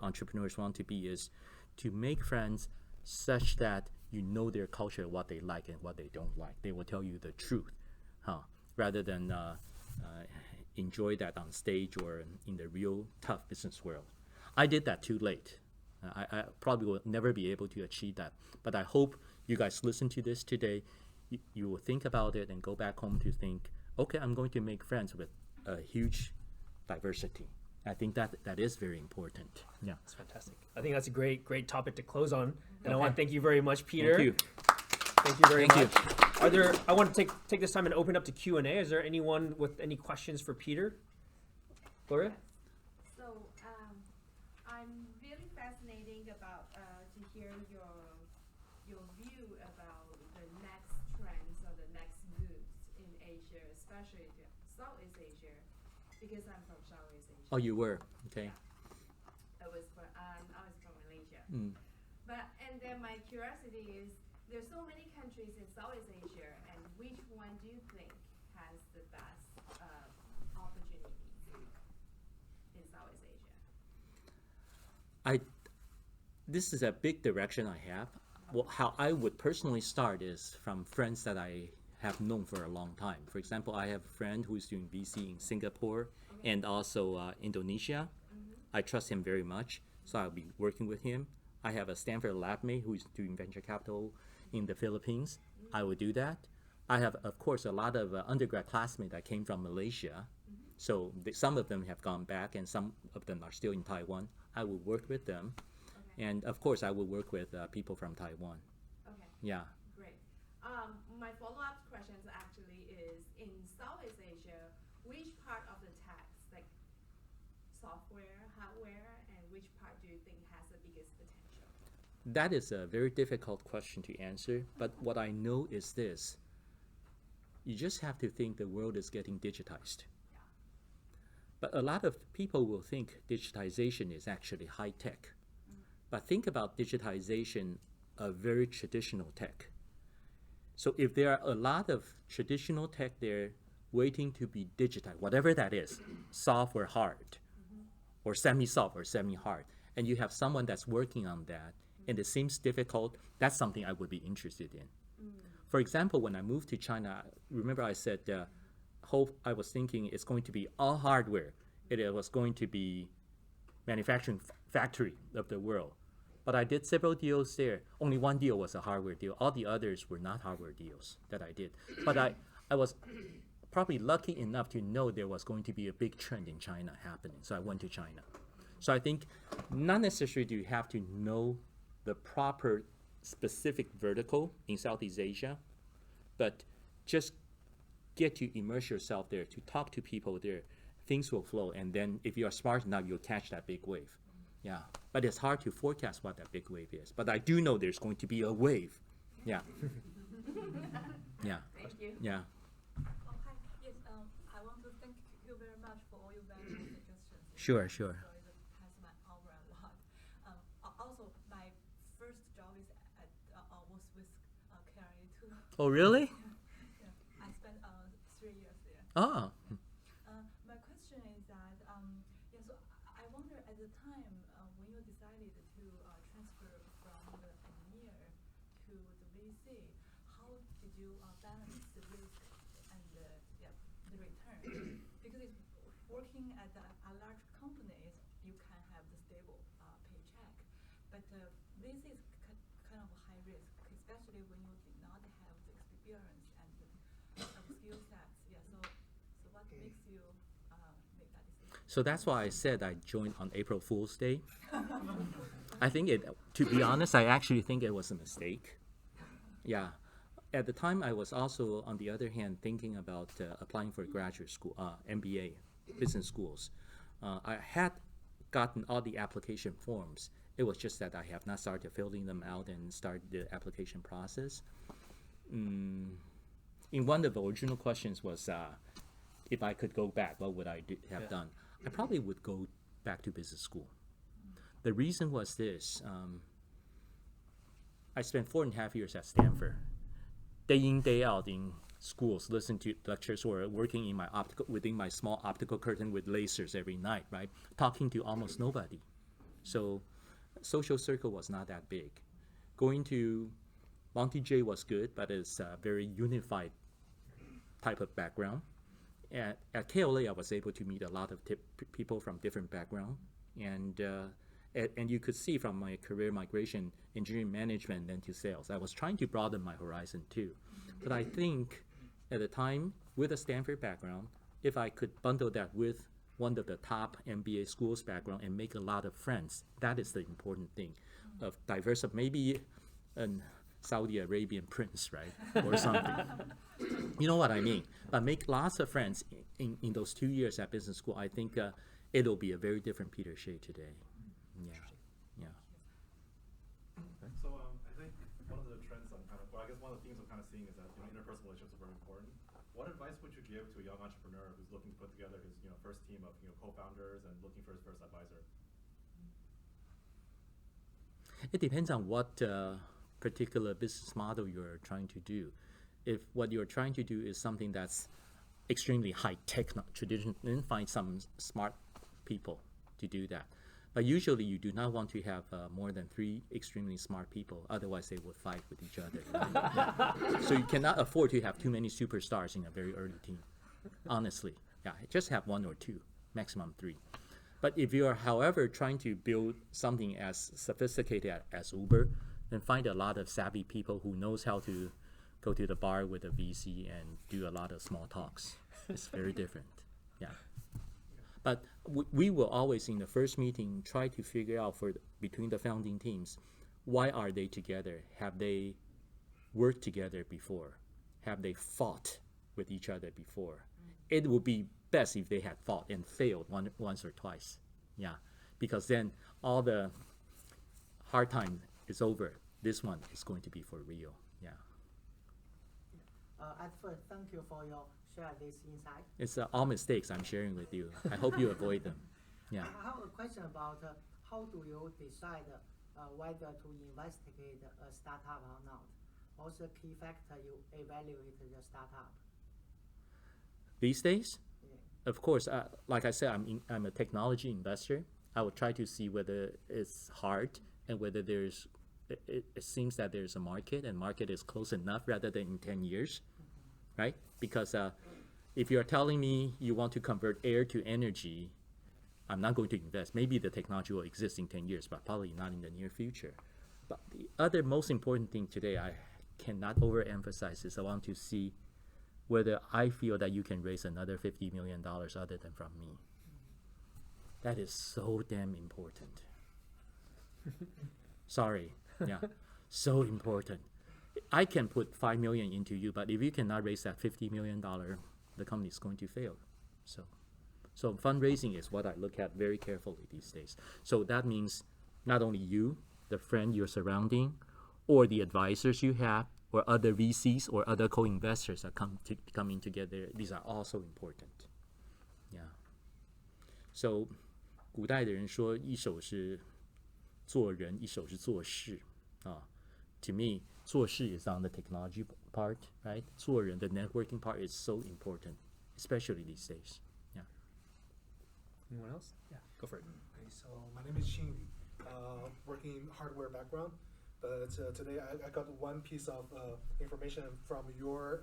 entrepreneurs want to be is to make friends such that you know their culture, what they like and what they don't like. They will tell you the truth, rather than enjoy that on stage or in the real tough business world. I did that too late. I probably will never be able to achieve that. But I hope you guys listen to this today. You will think about it and go back home to think, okay, I'm going to make friends with a huge diversity. I think that is very important. Yeah, That's fantastic. I think that's a great topic to close on. And I Okay. want to thank you very much, Peter. Thank you. Thank you very Thank much. I want to take this time and open up to Q&A. Is there anyone with any questions for Peter? Gloria? So I'm really fascinating about to hear your view about the next trends or the next moves in Asia, especially Southeast Asia, because I'm from Southeast Asia. Oh, you were? Okay. I was from Malaysia. Mm. And then my curiosity is, there's so many countries in Southeast Asia, and which one do you think has the best opportunities in Southeast Asia? This is a big direction I have. Well, how I would personally start is from friends that I have known for a long time. For example, I have a friend who is doing VC in Singapore and also Indonesia. I trust him very much, so I'll be working with him. I have a Stanford lab mate who is doing venture capital in the Philippines. I will do that. I have, of course, a lot of undergrad classmates that came from Malaysia. So some of them have gone back and some of them are still in Taiwan. I will work with them. Okay. And of course, I will work with people from Taiwan. Okay. Yeah. Great. My follow-up questions actually is, in Southeast Asia, which part of the tech, like software, hardware, and which part do you think has the biggest potential? That is a very difficult question to answer, but what I know is this. You just have to think the world is getting digitized. Yeah. But a lot of people will think digitization is actually high tech. But think about digitization of very traditional tech. So if there are a lot of traditional tech there waiting to be digitized, whatever that is, soft or hard, or semi-soft or semi-hard, and you have someone that's working on that, and it seems difficult, that's something I would be interested in. For example, when I moved to China, remember I said, I was thinking it's going to be all hardware. It was going to be manufacturing factory of the world. But I did several deals there. Only one deal was a hardware deal. All the others were not hardware deals that I did. But I was probably lucky enough to know there was going to be a big trend in China happening. So I went to China. So I think not necessarily do you have to know the proper specific vertical in Southeast Asia, but just get to immerse yourself there, to talk to people there. Things will flow, and then if you are smart enough, you'll catch that big wave. Yeah, but it's hard to forecast what that big wave is. But I do know there's going to be a wave. Yeah. Yeah. Thank you. Yeah. Oh, hi. Yes, I want to thank you very much for all your valuable suggestions. Sure, sure. So it has my power a lot. Also, my first job is was with KRA too. Oh, really? Yeah, I spent 3 years there. Oh. My question is that, yeah, so I wonder at the time when you decided to transfer from the engineer to the VC, how did you balance the risk and the return? Because it's working at a large company, you can have the stable paycheck, but VC is kind of high risk, especially when you did not have the experience and the skill sets. Yeah, so what makes you make that decision? So that's why I said I joined on April Fool's Day. I think to be honest, I actually think it was a mistake. Yeah. At the time, I was also, on the other hand, thinking about applying for graduate school, MBA, business schools. I had gotten all the application forms. It was just that I have not started filling them out and started the application process. in one of the original questions was, if I could go back, what would I have done? I probably would go back to business school. The reason was this. I spent 4.5 years at Stanford, day in, day out in schools, listening to lectures or working in my within my small optical curtain with lasers every night, right? Talking to almost nobody. So social circle was not that big. Going to Monte Jade was good, but it's a very unified type of background. At KLA, I was able to meet a lot of people from different backgrounds, and you could see from my career migration, engineering management, then to sales. I was trying to broaden my horizon too. But I think at the time, with a Stanford background, if I could bundle that with one of the top MBA schools background and make a lot of friends, that is the important thing. Of diverse, maybe a Saudi Arabian prince, right, or something. You know what I mean? But make lots of friends in those 2 years at business school. I think it'll be a very different Peter Hsieh today. Yeah, yeah. So I think one of the trends I guess one of the themes I'm kind of seeing is that interpersonal relationships are very important. What advice would you give to a young entrepreneur who's looking to put together his first team of co-founders and looking for his first advisor? It depends on what particular business model you're trying to do. If what you're trying to do is something that's extremely high-tech, not traditional, then find some smart people to do that. But usually you do not want to have more than 3 extremely smart people, otherwise they will fight with each other. Right? So you cannot afford to have too many superstars in a very early team, honestly. Yeah, just have 1 or 2, maximum 3. But if you are, however, trying to build something as sophisticated as Uber, then find a lot of savvy people who knows how to go to the bar with a VC and do a lot of small talks. It's very different. Yeah. But we will always, in the first meeting, try to figure out between the founding teams, why are they together? Have they worked together before? Have they fought with each other before? It would be best if they had fought and failed once or twice. Yeah, because then all the hard time is over. This one is going to be for real. Yeah. At first, thank you for your share this insight. It's all mistakes I'm sharing with you. I hope you avoid them. Yeah. I have a question about how do you decide whether to investigate a startup or not? What's the key factor you evaluate the startup? These days, Yeah. of course, like I said, I'm a technology investor. I will try to see whether it's hard and whether it seems that there's a market and market is close enough rather than in 10 years, right? Because if you're telling me you want to convert air to energy, I'm not going to invest. Maybe the technology will exist in 10 years, but probably not in the near future. But the other most important thing today, I cannot overemphasize, is I want to see whether I feel that you can raise another $50 million other than from me. That is so damn important. Sorry, yeah, so important. I can put $5 million into you, but if you cannot raise that $50 million, the company is going to fail. So fundraising is what I look at very carefully these days. So that means not only you, the friend you're surrounding, or the advisors you have, or other VCs or other co-investors are coming together. These are also important. Yeah. So 古代的人说一手是做人，一手是做事啊。To me, 做事 is on the technology part, right? 做人 the networking part is so important, especially these days. Yeah. Anyone else? Yeah, go for it. Okay, so my name is Hsieh, working hardware background, but today I got one piece of information from your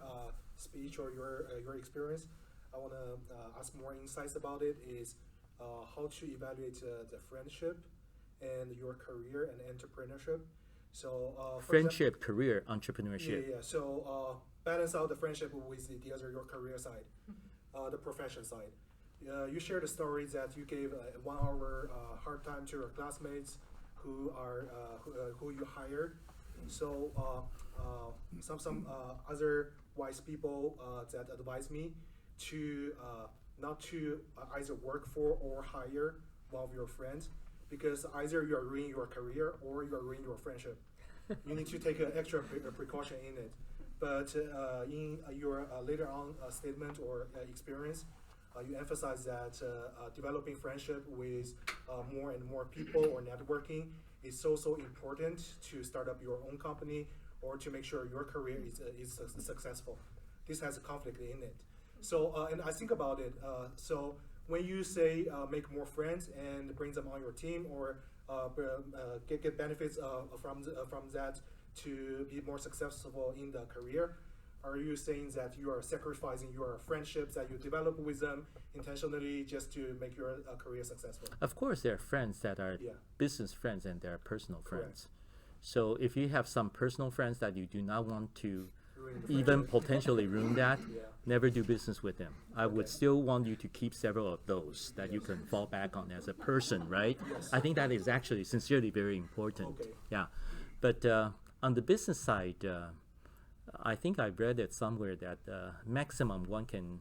speech or your experience. I want to ask more insights about it. Is how to evaluate the friendship and your career and entrepreneurship. So friendship, career, entrepreneurship. Yeah. So balance out the friendship with the other your career side, the profession side. You shared the story that you gave a 1 hour hard time to your classmates who you hired. So some other wise people that advise me to not to either work for or hire one of your friends, because either you are ruining your career or you are ruining your friendship. You need to take an extra precaution in it. but in your later on statement or experience, you emphasize that developing friendship with more and more people or networking is so important to start up your own company or to make sure your career is successful. This has a conflict in it. So, and I think about it. So when you say make more friends and bring them on your team or get benefits from that to be more successful in the career, are you saying that you are sacrificing your friendships that you develop with them intentionally just to make your career successful? Of course, there are friends that are Yeah. business friends and there are personal Correct. friends. So if you have some personal friends that you do not want to Ruin the even friendship. potentially ruin that, Yeah. never do business with them. I would Okay. still want you to keep several of those that you can fall back on as a person, right? Yes. I think that is actually sincerely very important. Okay. Yeah. But on the business side, I think I read it somewhere that maximum one can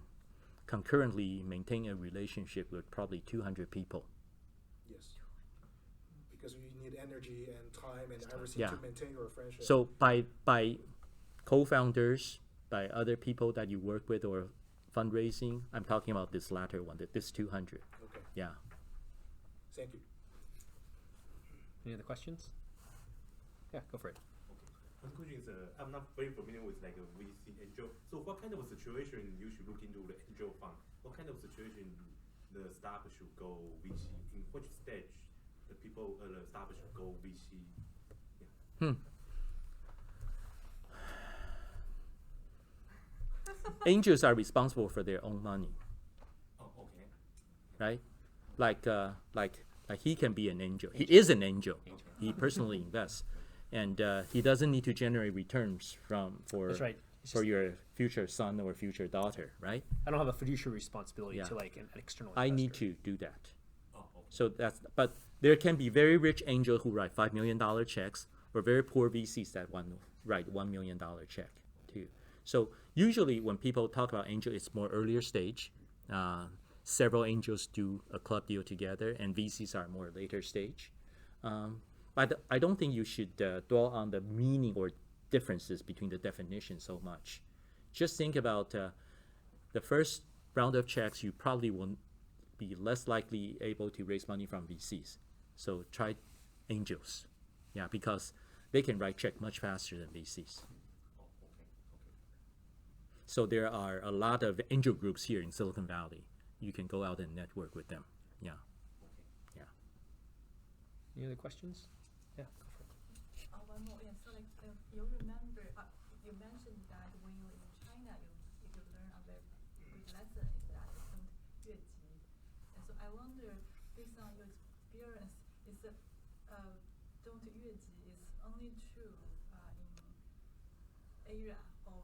concurrently maintain a relationship with probably 200 people. Yes. Because you need energy and time and everything Yeah. to maintain your friendship. So by co-founders, by other people that you work with or fundraising, I'm talking about this latter one, this 200. Okay. Yeah. Thank you. Any other questions? Yeah, go for it. One question is, I'm not very familiar with like a VC angel. So what kind of a situation you should look into the angel fund? What kind of situation the staff should go VC? In which stage the staff should go VC? Yeah. Angels are responsible for their own money, Oh, okay. right? Like he can be an angel. He is an angel. He personally invests, and he doesn't need to generate returns for That's right. It's for just- your future son or future daughter, right? I don't have a fiduciary responsibility Yeah. to like an external I need investor. to do that. Oh, okay. So but there can be very rich angels who write $5 million checks, or very poor VCs that write $1 million check too. So usually when people talk about angel, it's more earlier stage. Several angels do a club deal together, and VCs are more later stage. But I don't think you should dwell on the meaning or differences between the definitions so much. Just think about the first round of checks, you probably will be less likely able to raise money from VCs. So try angels, yeah, because they can write check much faster than VCs. Oh, okay. So there are a lot of angel groups here in Silicon Valley. You can go out and network with them. Yeah, yeah. Any other questions? Yeah, go for it. One more, yeah. So like, you remember, you mentioned that when you were in China, you learned a very good lesson is that don't 越级. And so I wonder, based on your experience, is that don't 越级 is only true in Asia, or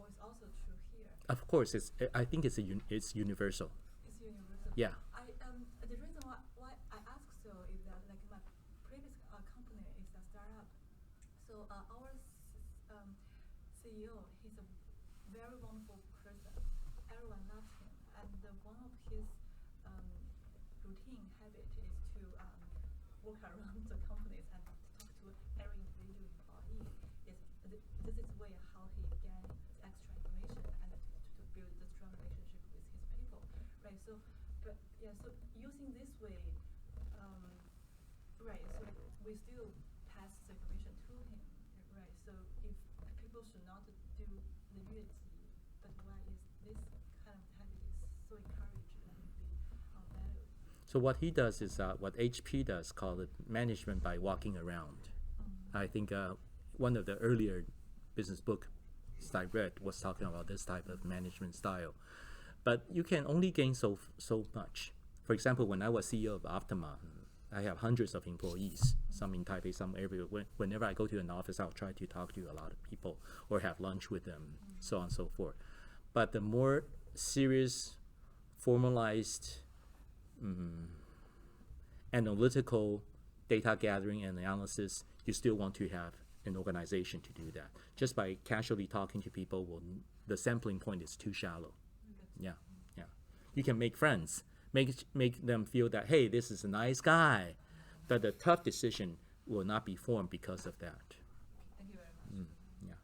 it's also true here? Of course, I think it's universal. It's universal. Yeah. The reason why I ask so is that like my previous company is a startup. So our CEO, he's a very wonderful person. Everyone loves him, and one of his routine habit is to walk around the companies and talk to every individual employee. This is way how he gains extra information and to build the strong relationship with his people, right? So, but yeah, so using this way, right? So we still pass the information to him, right? So if people should not do the 越级, but why is this kind of habit is so encouraged and be valued? So what he does is what HP does, called it management by walking around. I think one of the earlier business books I read was talking about this type of management style. But you can only gain so much. For example, when I was CEO of Optima, I have hundreds of employees, some in Taipei, some everywhere. Whenever I go to an office, I'll try to talk to a lot of people or have lunch with them, so on and so forth. But the more serious, formalized, analytical data gathering and analysis, you still want to have an organization to do that. Just by casually talking to people, the sampling point is too shallow. Yeah, yeah. You can make friends, make them feel that, hey, this is a nice guy. But the tough decision will not be formed because of that. Thank you very much. Yeah.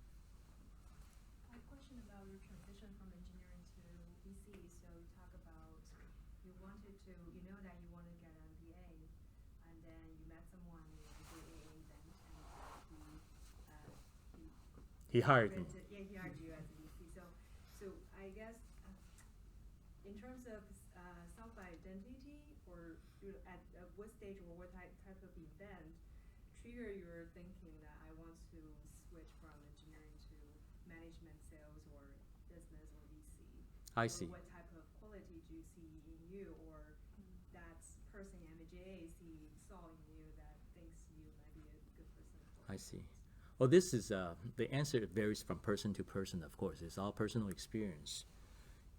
He hired me. Yeah, he hired you as a VC. So I guess in terms of self-identity, or at what stage or what type of event trigger your thinking that I want to switch from engineering to management, sales, or business, or VC? I Or see. what type of quality do you see in you, or that person at the JAC saw in you that thinks you might be a good person for? I see. Well, this is the answer varies from person to person. Of course, it's all personal experience.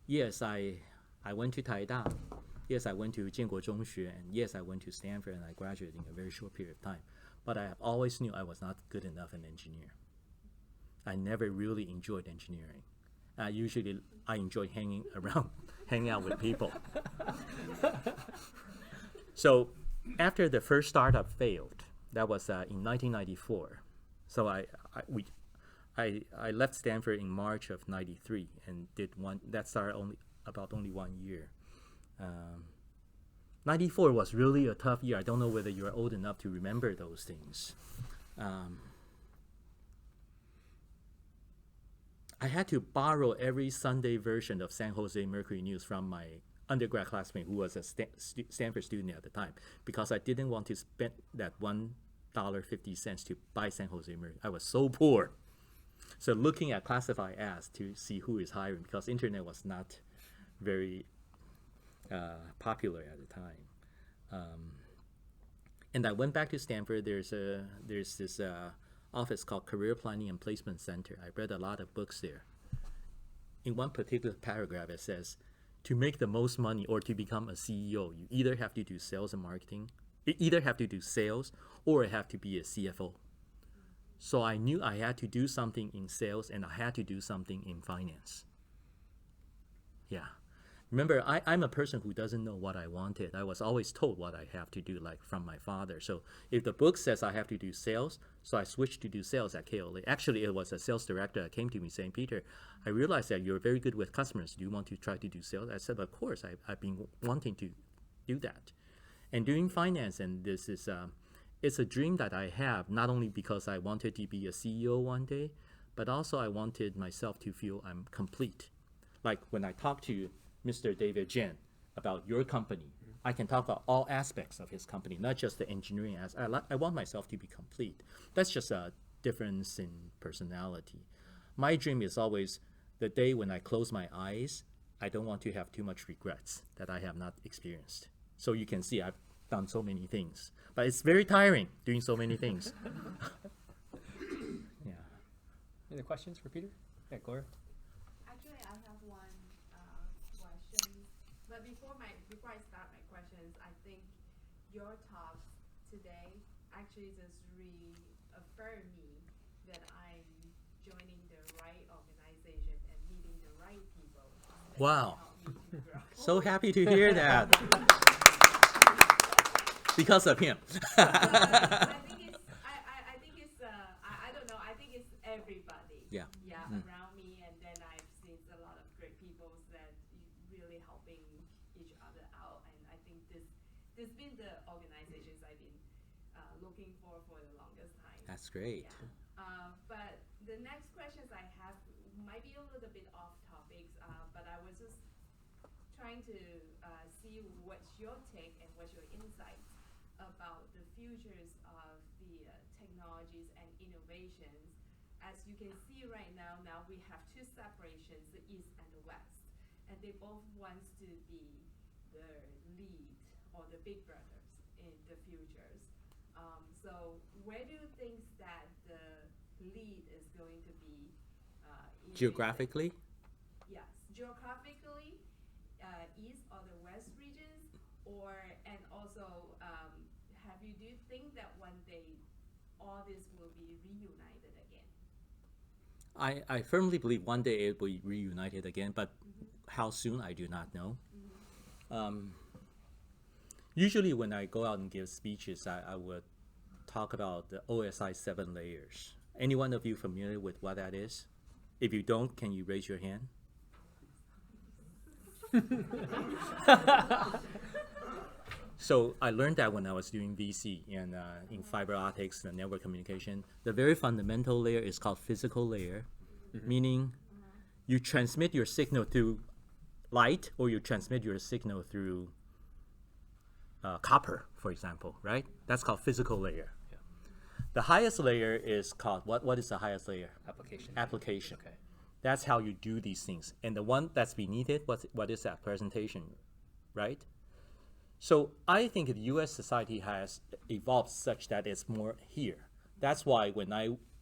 Yes, I went to Taida. Yes, I went to Jianguo Zhongxue, and yes, I went to Stanford, and I graduated in a very short period of time. But I have always knew I was not good enough an engineer. I never really enjoyed engineering. I enjoy hanging around, hanging out with people. So after the first startup failed, that was in 1994. So I left Stanford in March of '93 and did one. That started only 1 year. '94 was really a tough year. I don't know whether you're old enough to remember those things. I had to borrow every Sunday version of San Jose Mercury News from my undergrad classmate who was a Stanford student at the time, because I didn't want to spend that $1.50 to buy San Jose Mercury. I was so poor. So looking at classified ads to see who is hiring, because internet was not very popular at the time. And I went back to Stanford. There's this office called Career Planning and Placement Center. I read a lot of books there. In one particular paragraph, it says, to make the most money or to become a CEO, you either have to do sales and marketing, you either have to do sales or have to be a CFO. So I knew I had to do something in sales and I had to do something in finance. Yeah. Remember, I'm a person who doesn't know what I wanted. I was always told what I have to do, like from my father. So if the book says I have to do sales, so I switched to do sales at KLA. Actually, it was a sales director that came to me saying, Peter, I realized that you're very good with customers. Do you want to try to do sales? I said, of course. I've been wanting to do that. And doing finance, and this is, it's a dream that I have, not only because I wanted to be a CEO one day, but also I wanted myself to feel I'm complete. Like when I talk to Mr. David Jeng about your company, I can talk about all aspects of his company, not just the engineering aspect. I want myself to be complete. That's just a difference in personality. My dream is always the day when I close my eyes, I don't want to have too much regrets that I have not experienced. So you can see I've done so many things, but it's very tiring doing so many things. Yeah. Any other questions for Peter? Yeah, Gloria. Actually, I have one question. But before I start my questions, I think your talks today actually just reaffirm me that I'm joining the right organization and meeting the right people. that Wow. can help me to grow. So happy to hear that. Because of him. I think it's I don't know. I think it's everybody. Yeah. Yeah, Mm. around me, and then I've seen a lot of great people that really helping each other out, and I think this been the organizations I've been looking for the longest time. That's great. Yeah. But the next questions I have might be a little bit off topics, but I was just trying to see what's your take and what's your insights about the futures of the technologies and innovations. As you can see right now we have two separations, the East and the West, and they both want to be the lead or the big brothers in the futures. So where do you think that the lead is going to be? Geographically? Yes, geographically, East or the West regions, and also do you think that one day all this will be reunited again? I firmly believe one day it will be reunited again, but how soon I do not know. Usually when I go out and give speeches, I would talk about the OSI 7 layers. Any one of you familiar with what that is? If you don't, can you raise your hand? So I learned that when I was doing VC and in fiber optics and network communication. The very fundamental layer is called physical layer, meaning you transmit your signal through light or you transmit your signal through copper, for example, right? That's called physical layer. Yeah. The highest layer is called, what is the highest layer? Application. Application. Okay. That's how you do these things. And the one that's beneath it, what is that? Presentation, right? So I think the US society has evolved such that it's more here. That's why when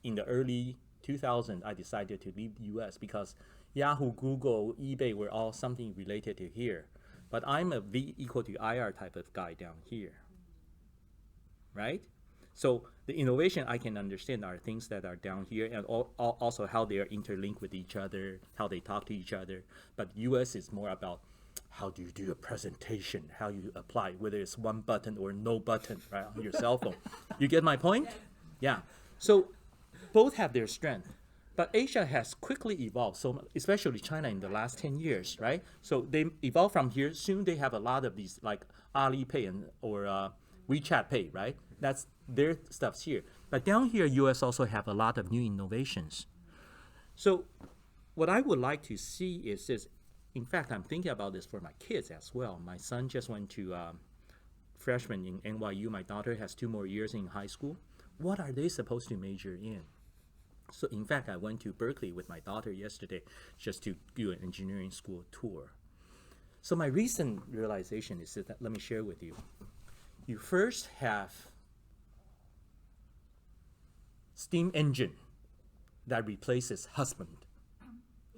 in the early 2000s, I decided to leave the US because Yahoo, Google, eBay were all something related to here. But I'm a V equal to IR type of guy down here, right? So the innovation I can understand are things that are down here and also how they are interlinked with each other, how they talk to each other. But US is more about how do you do a presentation, how you apply, whether it's one button or no button, right, on your cell phone. You get my point? Yeah. So both have their strength. But Asia has quickly evolved, so especially China in the last 10 years, right? So they evolved from here. Soon they have a lot of these like Alipay or WeChat Pay, right? That's their stuff's here. But down here, US also have a lot of new innovations. So what I would like to see is this. In fact, I'm thinking about this for my kids as well. My son just went to freshman in NYU. My daughter has 2 more years in high school. What are they supposed to major in? So in fact, I went to Berkeley with my daughter yesterday just to do an engineering school tour. So my recent realization is that, let me share with you. You first have steam engine that replaces husband.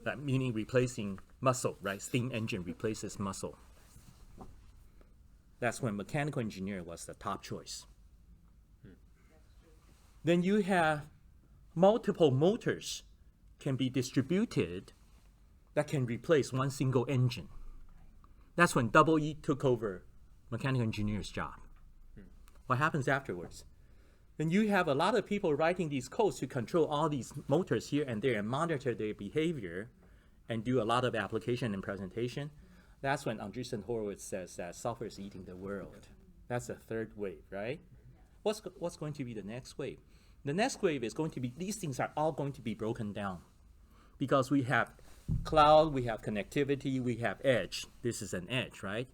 That meaning replacing muscle, right? Steam engine replaces muscle. That's when mechanical engineer was the top choice. Then you have multiple motors can be distributed that can replace one single engine. That's when Double E took over mechanical engineer's job. What happens afterwards? Then you have a lot of people writing these codes to control all these motors here and there and monitor their behavior and do a lot of application and presentation. That's when Andreessen Horowitz says that software is eating the world. That's the third wave, right? What's going to be the next wave? The next wave is going to be, these things are all going to be broken down because we have cloud, we have connectivity, we have edge. This is an edge, right?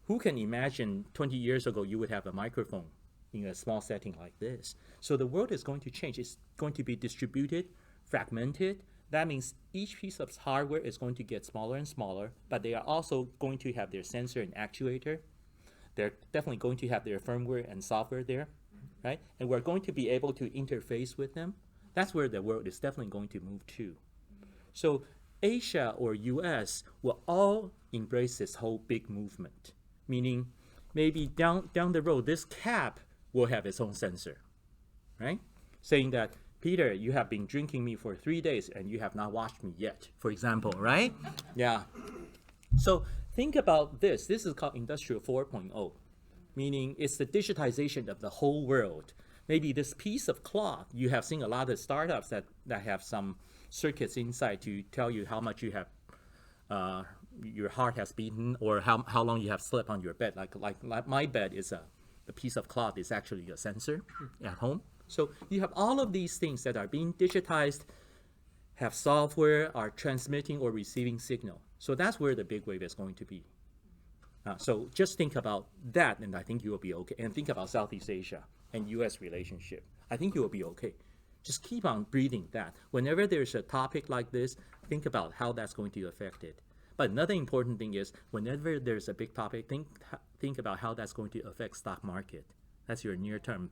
Who can imagine 20 years ago you would have a microphone in a small setting like this? So the world is going to change. It's going to be distributed, fragmented. That means each piece of hardware is going to get smaller and smaller, but they are also going to have their sensor and actuator. They're definitely going to have their firmware and software there, right? And we're going to be able to interface with them. That's where the world is definitely going to move to. So Asia or US will all embrace this whole big movement, meaning maybe down the road, this cab will have its own sensor, right? Saying that, Peter, you have been drinking me for 3 days and you have not washed me yet, for example, right? Yeah. So think about this. This is called Industrial 4.0, meaning it's the digitization of the whole world. Maybe this piece of cloth, you have seen a lot of startups that have some circuits inside to tell you how much you have, your heart has beaten or how long you have slept on your bed. Like my bed is the piece of cloth is actually a sensor at home. So you have all of these things that are being digitized, have software, are transmitting or receiving signal. So that's where the big wave is going to be. So just think about that, and I think you will be okay. And think about Southeast Asia and U.S. relationship. I think you will be okay. Just keep on breathing that. Whenever there's a topic like this, think about how that's going to affect it. But another important thing is, whenever there's a big topic, think about how that's going to affect stock market. That's your near-term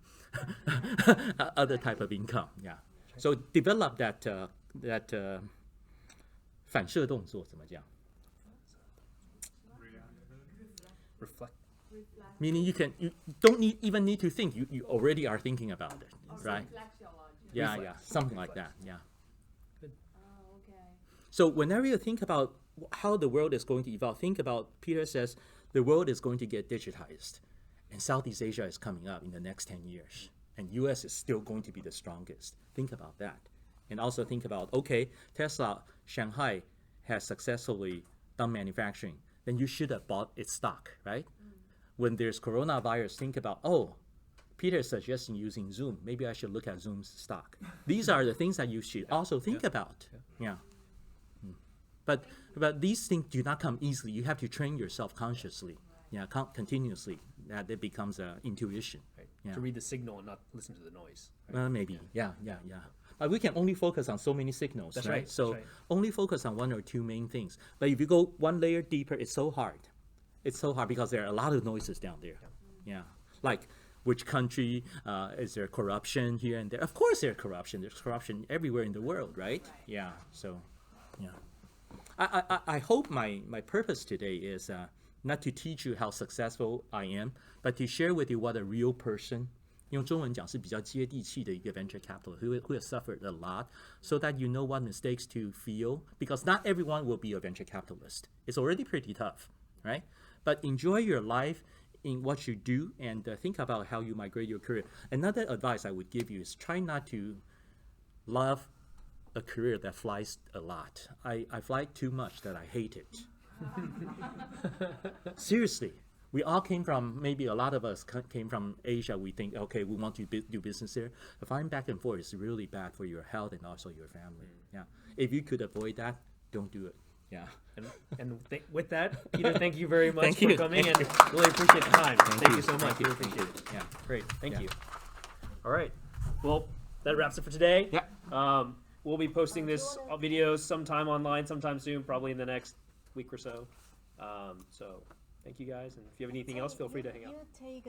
other type of income. Yeah. So develop that 反射动作怎么讲? Reflect. Meaning you don't even need to think. You already are thinking about it, right? Yeah, yeah, something like that. Yeah. Good. Oh, okay. So whenever you think about how the world is going to evolve, think about, Peter says, the world is going to get digitized. And Southeast Asia is coming up in the next 10 years. And US is still going to be the strongest. Think about that. And also think about, okay, Tesla Shanghai has successfully done manufacturing. Then you should have bought its stock, right? when there's coronavirus, think about, oh, Peter is suggesting using Zoom. Maybe I should look at Zoom's stock. These are the things that you should also think about. Yeah. But these things do not come easily. You have to train yourself consciously, continuously. That it becomes intuition. Right. Yeah. To read the signal and not listen to the noise. Maybe, yeah. But we can only focus on so many signals, That's right? right, So that's right. only focus on one or two main things. But if you go one layer deeper, it's so hard. It's so hard because there are a lot of noises down there. Yeah. Like which country, is there corruption here and there? Of course there's corruption. There's corruption everywhere in the world, right? Yeah. So, yeah. I hope my purpose today is not to teach you how successful I am, but to share with you what a real person, 用中文讲是比较接地气的一个 venture capitalist who has suffered a lot, so that you know what mistakes to feel, because not everyone will be a venture capitalist. It's already pretty tough, right? But enjoy your life in what you do and think about how you migrate your career. Another advice I would give you is try not to love a career that flies a lot. I fly too much that I hate it. Seriously. We all came from, maybe a lot of us came from Asia. We think, okay, we want to do business there. Flying back and forth is really bad for your health and also your family. Yeah. If you could avoid that, don't do it. Yeah. And with that, Peter, thank you very much Thank for you. coming Thank and you. really appreciate the time. Thank you so much. Thank you. Really appreciate it. Yeah. Great. Thank Yeah. you. All right. Well, that wraps it for today. Yeah. We'll be posting this video sometime online, sometime soon, probably in the next week or so. So thank you guys. And if you have anything else, feel free to hang out. You take